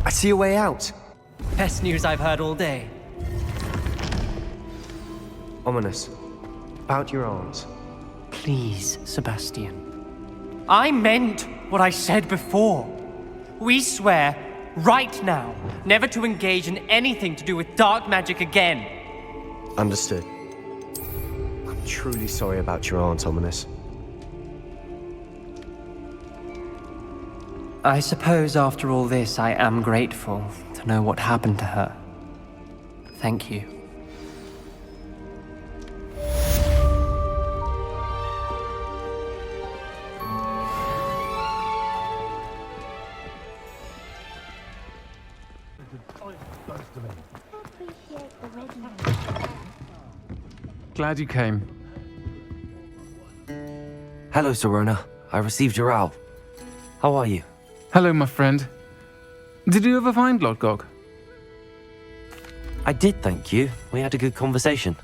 I see a way out. Best news I've heard all day. Ominous. About your aunt. Please, Sebastian. I meant what I said before. We swear, right now, never to engage in anything to do with dark magic again. Understood. I'm truly sorry about your aunt, Ominous. I suppose after all this, I am grateful to know what happened to her. Thank you. Glad you came. Hello, Sirona. I received your owl. How are you? Hello, my friend. Did you ever find Lodgok? I did, thank you. We had a good conversation.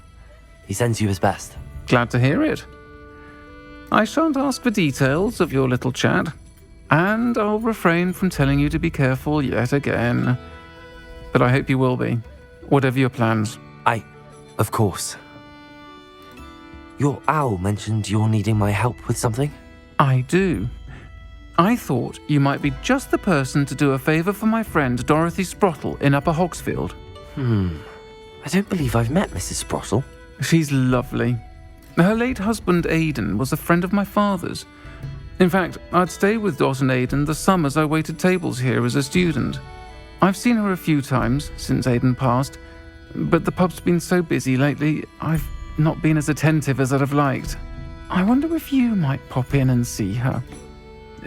He sends you his best. Glad to hear it. I shan't ask for details of your little chat, and I'll refrain from telling you to be careful yet again. But I hope you will be, whatever your plans. Of course. Your owl mentioned you're needing my help with something? I do. I thought you might be just the person to do a favour for my friend Dorothy Sprottle in Upper Hogsfield. I don't believe I've met Mrs. Sprottle. She's lovely. Her late husband Aidan was a friend of my father's. In fact, I'd stay with Dot and Aidan the summers I waited tables here as a student. I've seen her a few times since Aidan passed, but the pub's been so busy lately, I've not been as attentive as I'd have liked. I wonder if you might pop in and see her.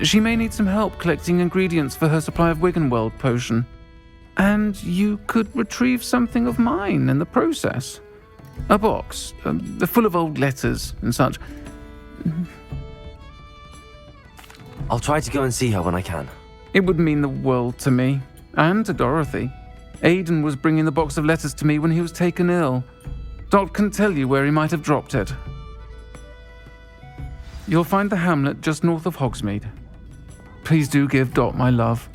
She may need some help collecting ingredients for her supply of Wiggenweld potion. And you could retrieve something of mine in the process. A box, full of old letters and such. I'll try to go and see her when I can. It would mean the world to me, and to Dorothy. Aidan was bringing the box of letters to me when he was taken ill. Dot can tell you where he might have dropped it. You'll find the hamlet just north of Hogsmeade. Please do give Dot my love.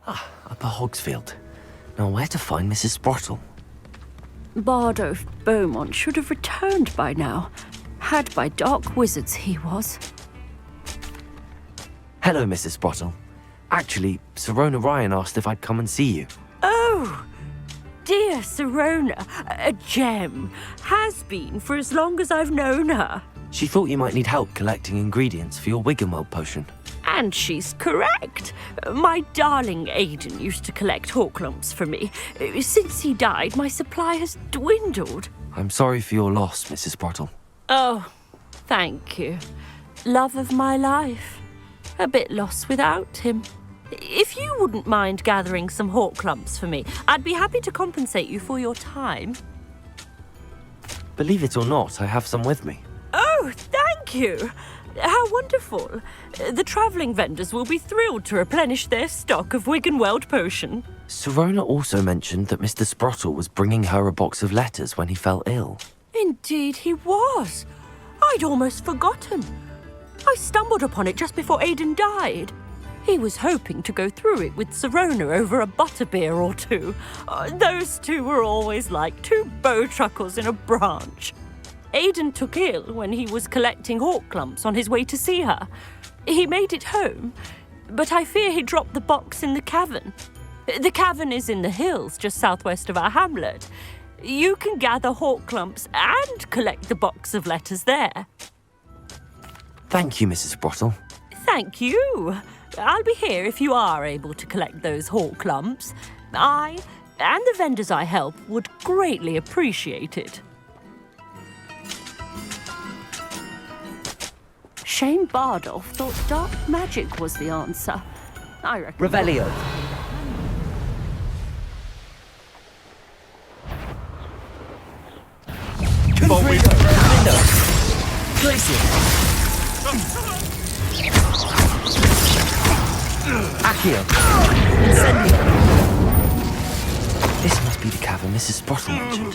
Upper Hogsfield. Now where to find Mrs. Sprottle? Bardolph Beaumont should have returned by now. Had by dark wizards he was. Hello, Mrs. Sprottle. Actually, Sirona Ryan asked if I'd come and see you. Oh, dear Sirona, a gem. Has been for as long as I've known her. She thought you might need help collecting ingredients for your Wiggenweld potion. And she's correct. My darling Aidan used to collect Horklumps for me. Since he died, my supply has dwindled. I'm sorry for your loss, Mrs. Sprottle. Oh, thank you. Love of my life. A bit lost without him. If you wouldn't mind gathering some Horklumps for me, I'd be happy to compensate you for your time. Believe it or not, I have some with me. Oh, thank you. How wonderful. The travelling vendors will be thrilled to replenish their stock of Wiggenweld potion. Sirona also mentioned that Mr. Sprottle was bringing her a box of letters when he fell ill. Indeed he was. I'd almost forgotten. I stumbled upon it just before Aidan died. He was hoping to go through it with Sirona over a butterbeer or two. Those two were always like two bowtruckles in a branch. Aidan took ill when he was collecting hawk clumps on his way to see her. He made it home, but I fear he dropped the box in the cavern. The cavern is in the hills just southwest of our hamlet. You can gather hawk clumps and collect the box of letters there. Thank you, Mrs. Sprottle. Thank you. I'll be here if you are able to collect those hawk clumps. I and the vendors I help would greatly appreciate it. Shane Bardolph thought dark magic was the answer. I reckon. Revelio. Accio. Incendio. This must be the cavern Mrs. Sprottle mentioned.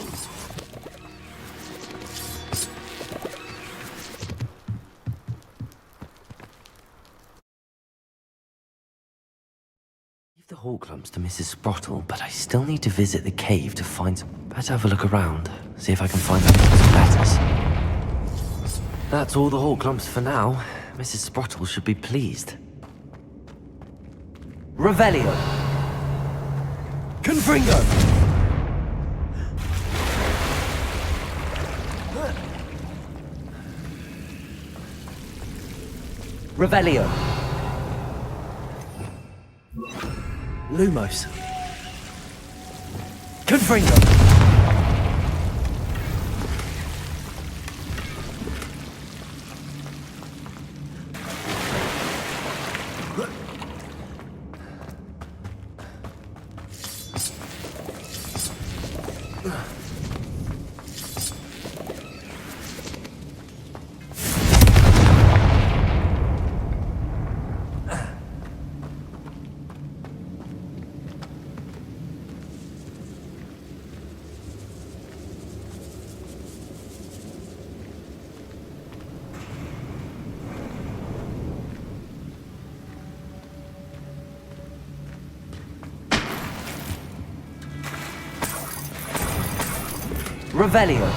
Leave the hawk clumps to Mrs. Sprottle, but I still need to visit the cave to find some... Better have a look around, see if I can find that box of letters. That's all the hawk clumps for now. Mrs. Sprottle should be pleased. Revelio. Confringo. Revelio. Lumos. Confringo. Revelio.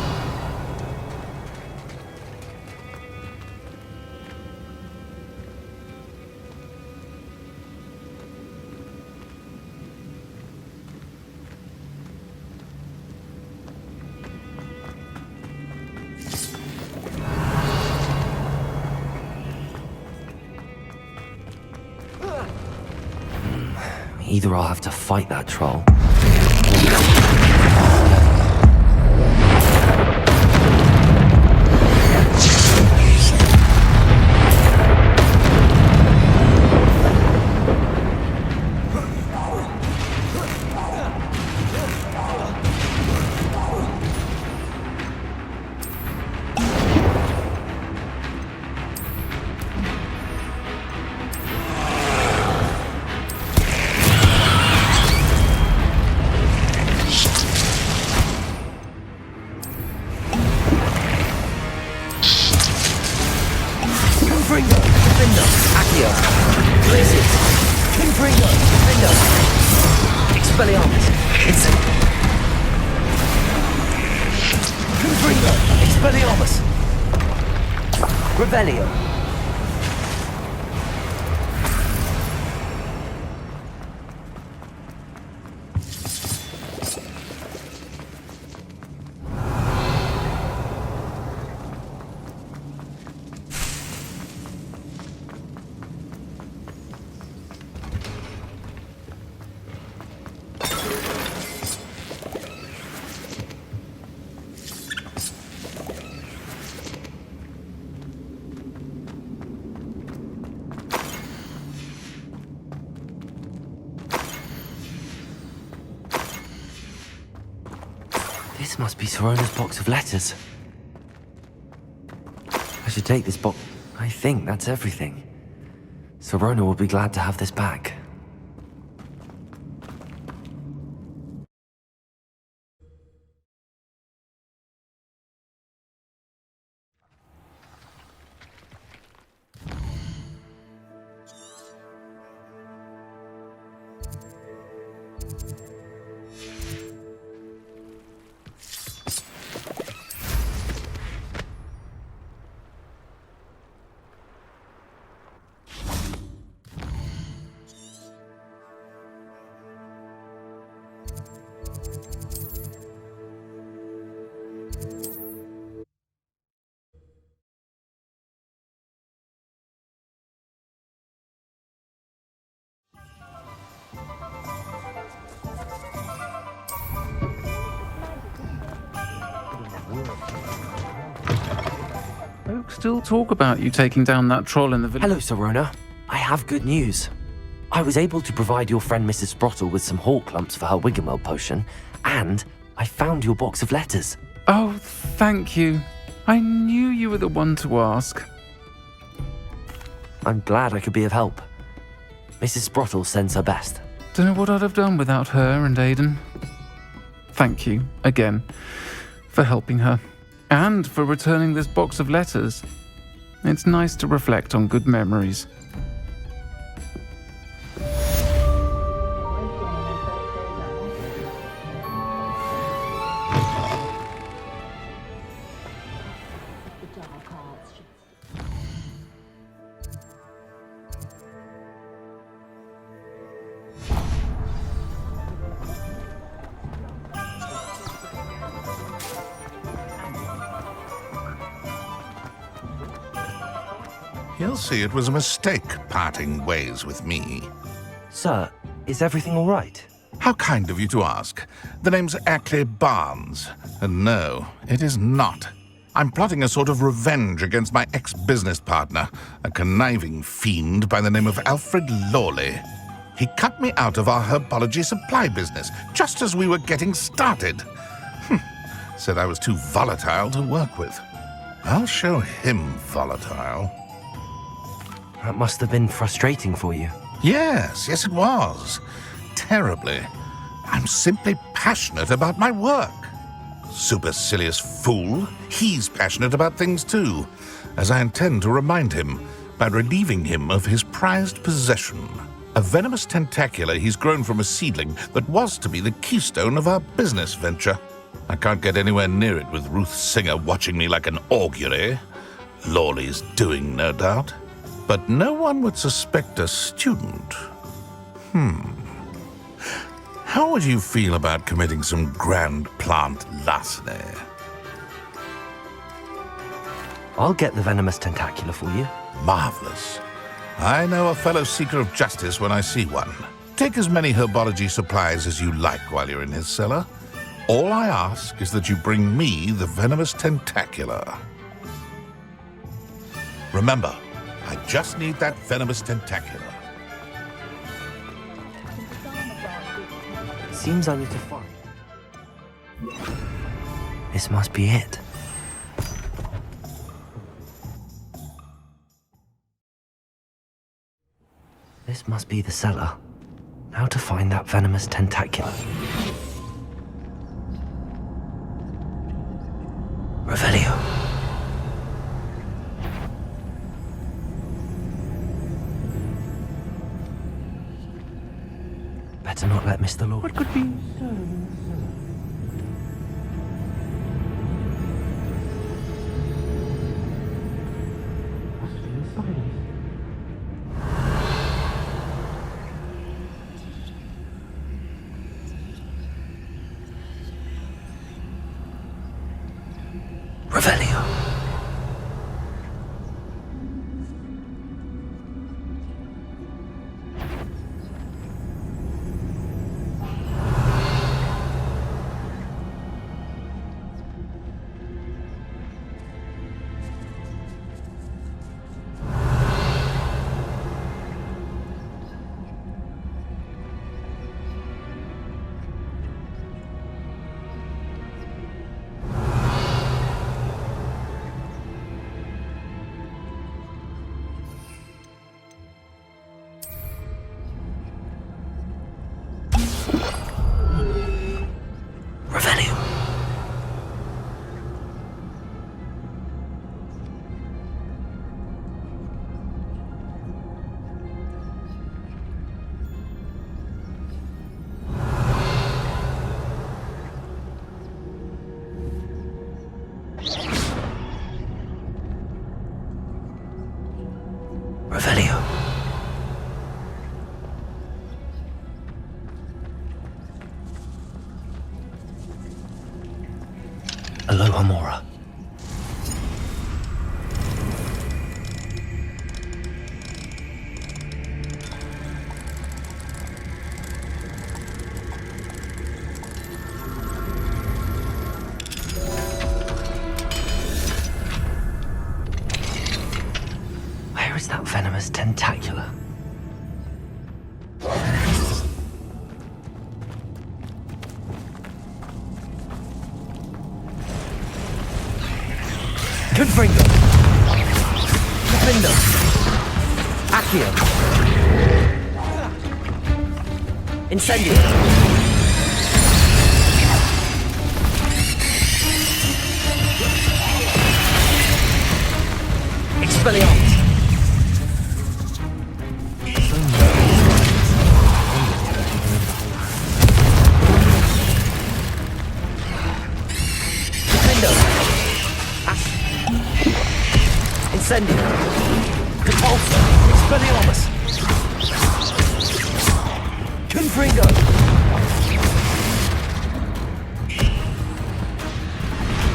Either I'll have to fight that troll. This must be Sirona's box of letters. I should take this box. I think that's everything. Sirona will be glad to have this back. folk still talk about you taking down that troll in the village. Hello, Sorona. I have good news. I was able to provide your friend Mrs. Sprottle with some hawk lumps for her Wiggenweld potion, and I found your box of letters. Oh, thank you. I knew you were the one to ask. I'm glad I could be of help. Mrs. Sprottle sends her best. Don't know what I'd have done without her and Aidan. Thank you, again, for helping her, and for returning this box of letters. It's nice to reflect on good memories. He'll see it was a mistake parting ways with me. Sir, is everything all right? How kind of you to ask. The name's Ackley Barnes, and no, it is not. I'm plotting a sort of revenge against my ex-business partner, a conniving fiend by the name of Alfred Lawley. He cut me out of our herbology supply business, just as we were getting started. Said I was too volatile to work with. I'll show him volatile. That must have been frustrating for you. Yes, it was. Terribly. I'm simply passionate about my work. Supercilious fool. He's passionate about things too, as I intend to remind him by relieving him of his prized possession. A venomous tentacular he's grown from a seedling that was to be the keystone of our business venture. I can't get anywhere near it with Ruth Singer watching me like an augury. Lawley's doing, no doubt. But no one would suspect a student. How would you feel about committing some grand plant larceny? I'll get the venomous tentacular for you. Marvelous. I know a fellow seeker of justice when I see one. Take as many herbology supplies as you like while you're in his cellar. All I ask is that you bring me the venomous tentacular. Remember, I just need that venomous tentacular. Seems I need to find. This must be it. This must be the cellar. How to find that venomous tentacular. Revelio. Better not let Mr. Lord. What could be? Revelio. Revelio. Revelio. Aloha Mora. venomous tentacula. Confringo. Defendo. Accio. Incendio. Expelliarmus. Defendo. Incendio. Repulsor. Expelliarmus. Confringo.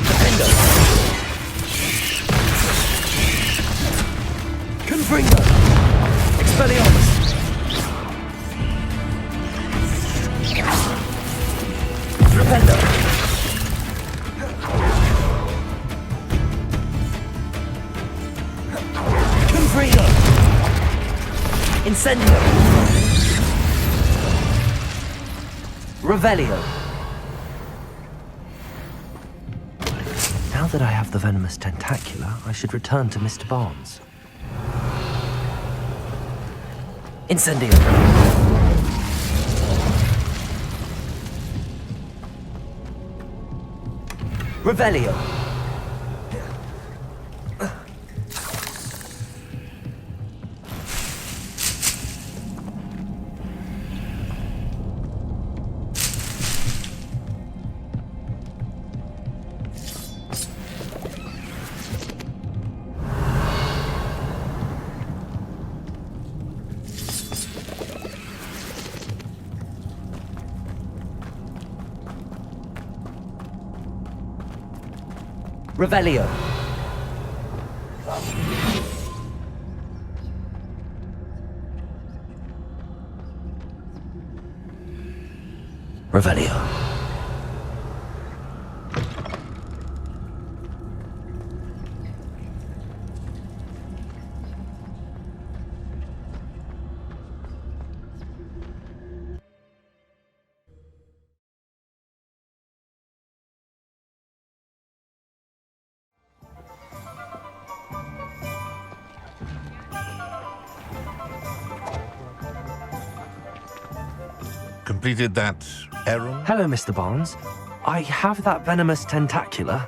Defendo. Confringo. Expelliarmus. Rependo. Confringo. Incendio. Revelio. Now that I have the venomous tentacula, I should return to Mr. Barnes. Incendio. Revelio. Revelio. Revelio. Completed that errand? Hello, Mr. Barnes. I have that venomous tentacula.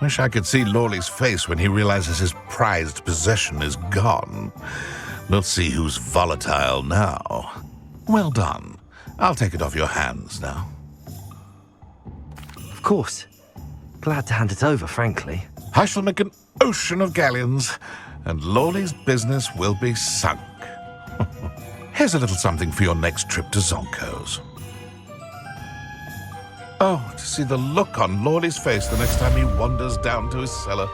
Wish I could see Lawley's face when he realizes his prized possession is gone. Let's see who's volatile now. Well done. I'll take it off your hands now. Of course. Glad to hand it over, frankly. I shall make an ocean of galleons, and Lawley's business will be sunk. Here's a little something for your next trip to Zonko's. Oh, to see the look on Lawley's face the next time he wanders down to his cellar.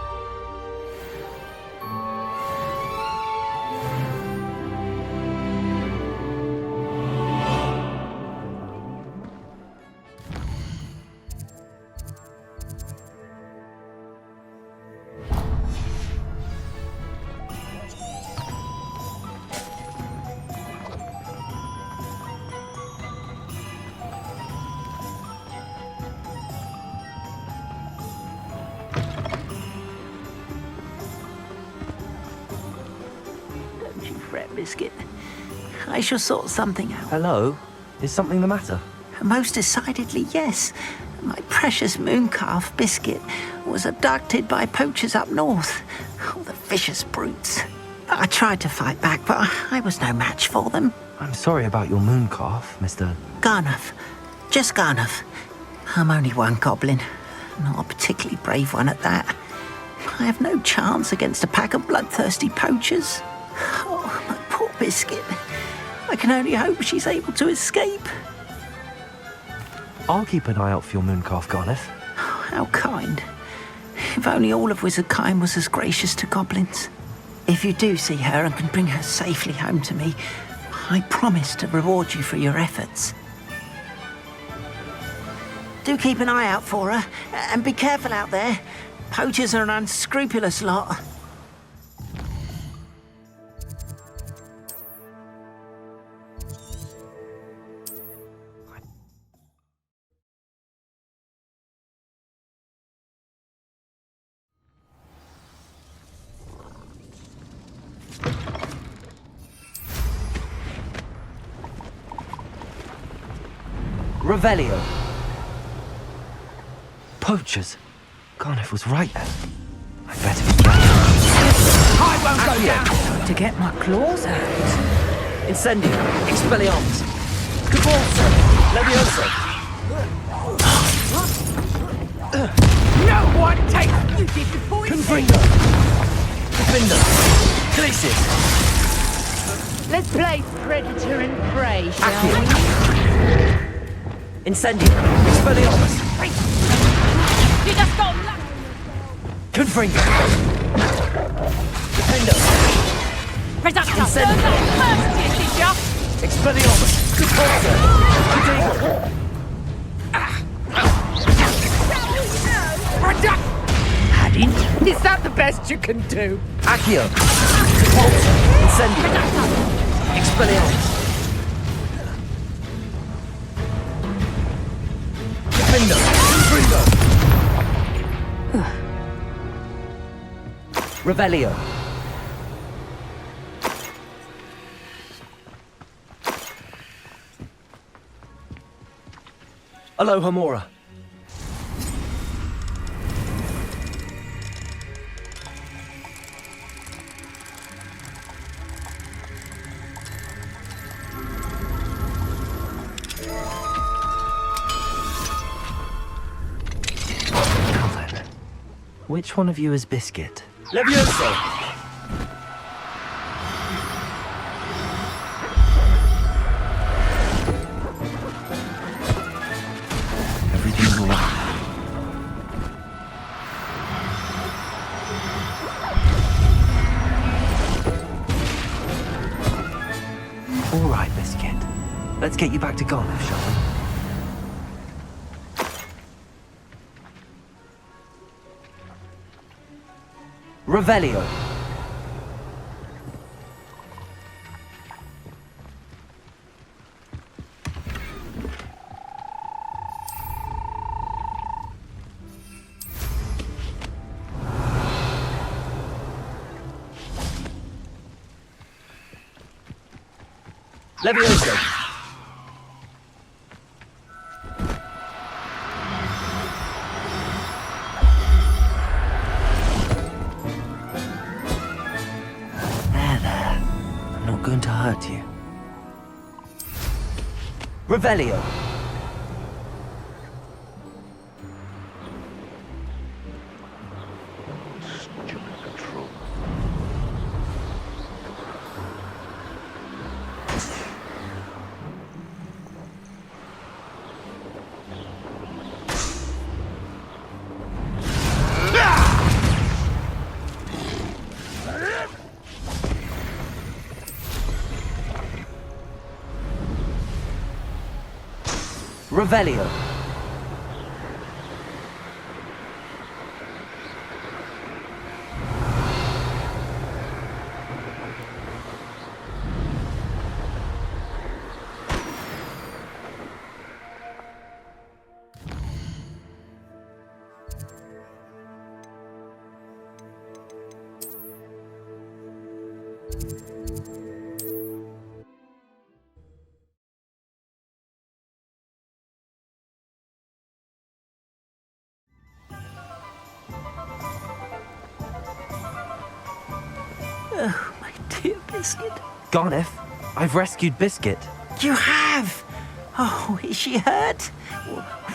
Biscuit. I shall sort something out. Hello? Is something the matter? Most decidedly, yes. My precious moon calf, Biscuit, was abducted by poachers up north. Oh, the vicious brutes. I tried to fight back, but I was no match for them. I'm sorry about your moon calf, Mr. Garnuff. Just Garnuff. I'm only one goblin. Not a particularly brave one at that. I have no chance against a pack of bloodthirsty poachers. Oh, my poor Biscuit. I can only hope she's able to escape. I'll keep an eye out for your moon calf, Garnuff. Oh, how kind. If only all of Wizardkind was as gracious to goblins. If you do see her and can bring her safely home to me, I promise to reward you for your efforts. Do keep an eye out for her, and be careful out there. Poachers are an unscrupulous lot. Revelio. Poachers. Garniff was right then. I better be careful. I won't go down to get my claws out. Incendio. Expelliarmus. Caforza. Levioso. No one takes you did before you Confringo. Defender. Glacis. Let's play predator and prey, shall we? Incendio. Expelliarmus. You just got lucky. Confringo. Defender. Predator. Incendio. First, did ya? Expelliarmus. Caforza. Hadin? Is that the best you can do? Accio. Caforza. Incendio. Expelliarmus. Defender. Confringo. Revelio. Aloha Mora. Now then, which one of you is Biscuit? Levioso! Everything's all right. All right, Biscuit. Let's get you back to Garniff, shall we? Revelio. Levioso. Going to hurt you. Revelio. Revelio. Oh, my dear Biscuit. Garniff, I've rescued Biscuit. You have? Oh, is she hurt?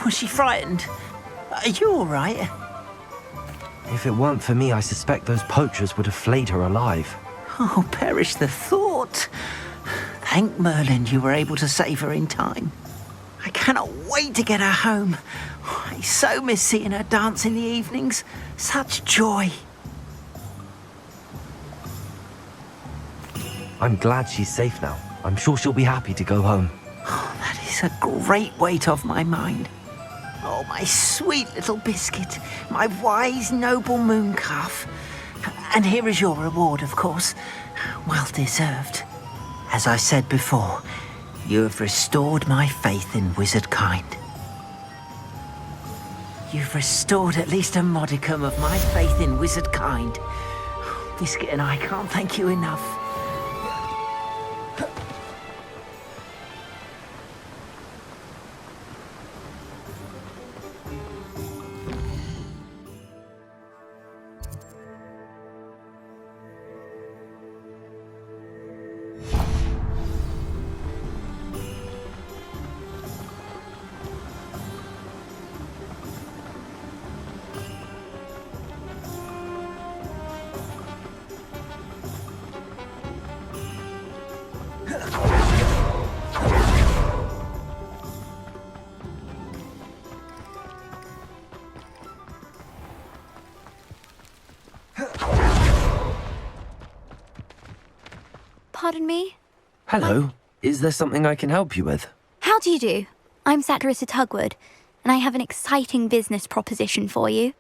Was she frightened? Are you all right? If it weren't for me, I suspect those poachers would have flayed her alive. Oh, perish the thought. Thank Merlin you were able to save her in time. I cannot wait to get her home. I so miss seeing her dance in the evenings. Such joy. I'm glad she's safe now. I'm sure she'll be happy to go home. Oh, that is a great weight off my mind. Oh, my sweet little Biscuit, my wise, noble moon calf. And here is your reward, of course. Well deserved. As I said before, you have restored my faith in wizard kind. You've restored at least a modicum of my faith in wizard kind. Biscuit and I can't thank you enough. Pardon me? Hello. Is there something I can help you with? How do you do? I'm Saturissa Tugwood, and I have an exciting business proposition for you.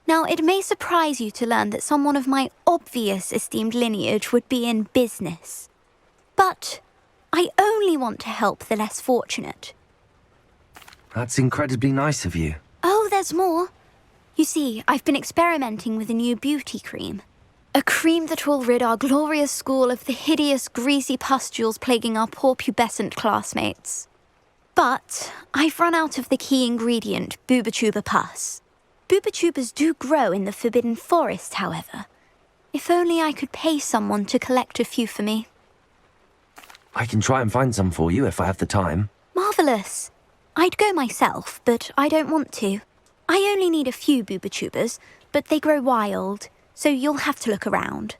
Now, it may surprise you to learn that someone of my obvious esteemed lineage would be in business. But I only want to help the less fortunate. That's incredibly nice of you. Oh, there's more. You see, I've been experimenting with a new beauty cream. A cream that will rid our glorious school of the hideous, greasy pustules plaguing our poor pubescent classmates. But I've run out of the key ingredient, Boobachuba pus. Boobachubas do grow in the Forbidden Forest, however. If only I could pay someone to collect a few for me. I can try and find some for you if I have the time. Marvellous. I'd go myself, but I don't want to. I only need a few Boobachubas, but they grow wild, so you'll have to look around.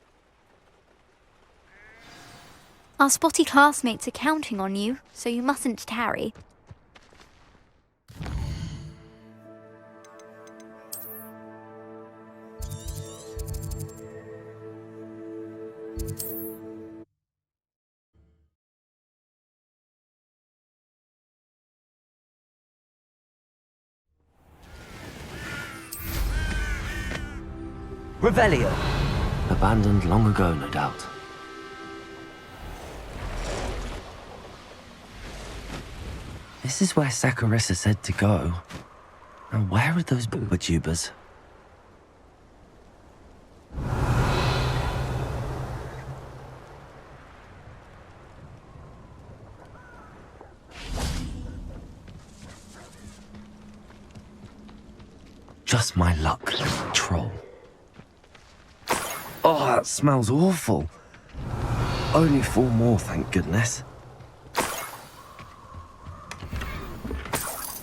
Our spotty classmates are counting on you, so you mustn't tarry. Revelio. Abandoned long ago, no doubt. This is where Saccharissa said to go. Now, where are those Boobachubas? Just my luck, troll. Oh, that smells awful. Only 4 more, thank goodness.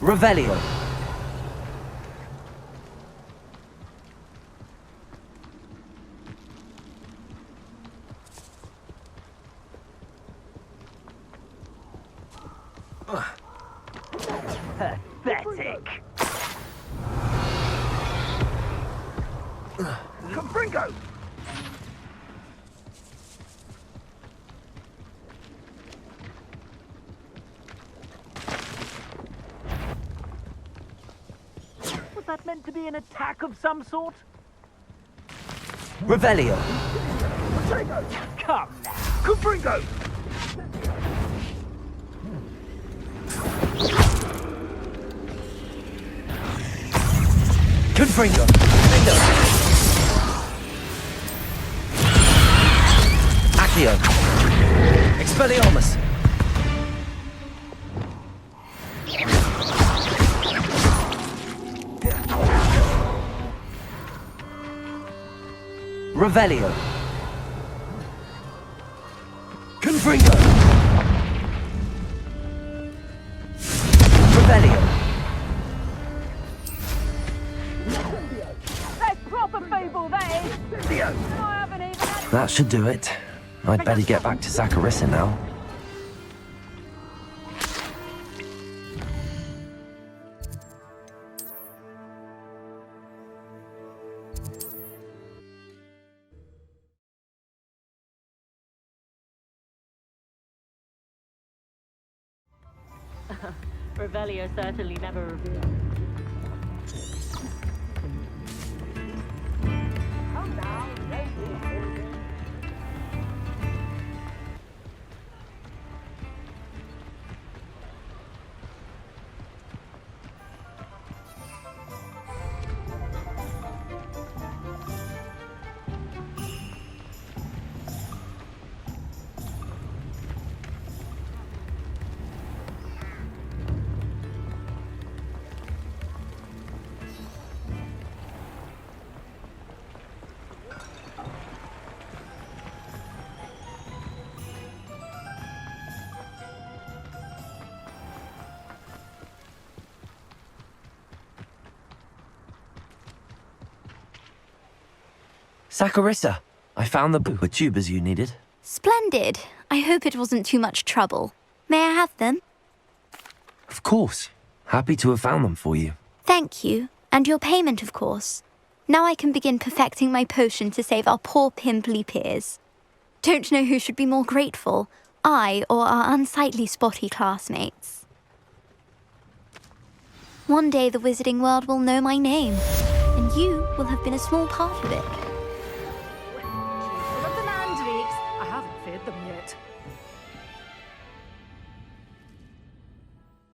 Revelio. Pathetic. Confringo! Was that meant to be an attack of some sort? Revelio. Confringo! Come now! Confringo! Confringo. Accio. Expelliarmus. Revelio. Confringo. Revelio. That's proper feeble, that is. I haven't even had... That should do it. I'd better get back to Saccharissa now. Revelio certainly never revealed. Saccharissa, I found the Boobachubas you needed. Splendid. I hope it wasn't too much trouble. May I have them? Of course. Happy to have found them for you. Thank you. And your payment, of course. Now I can begin perfecting my potion to save our poor pimply peers. Don't know who should be more grateful, I or our unsightly spotty classmates. One day the wizarding world will know my name, and you will have been a small part of it.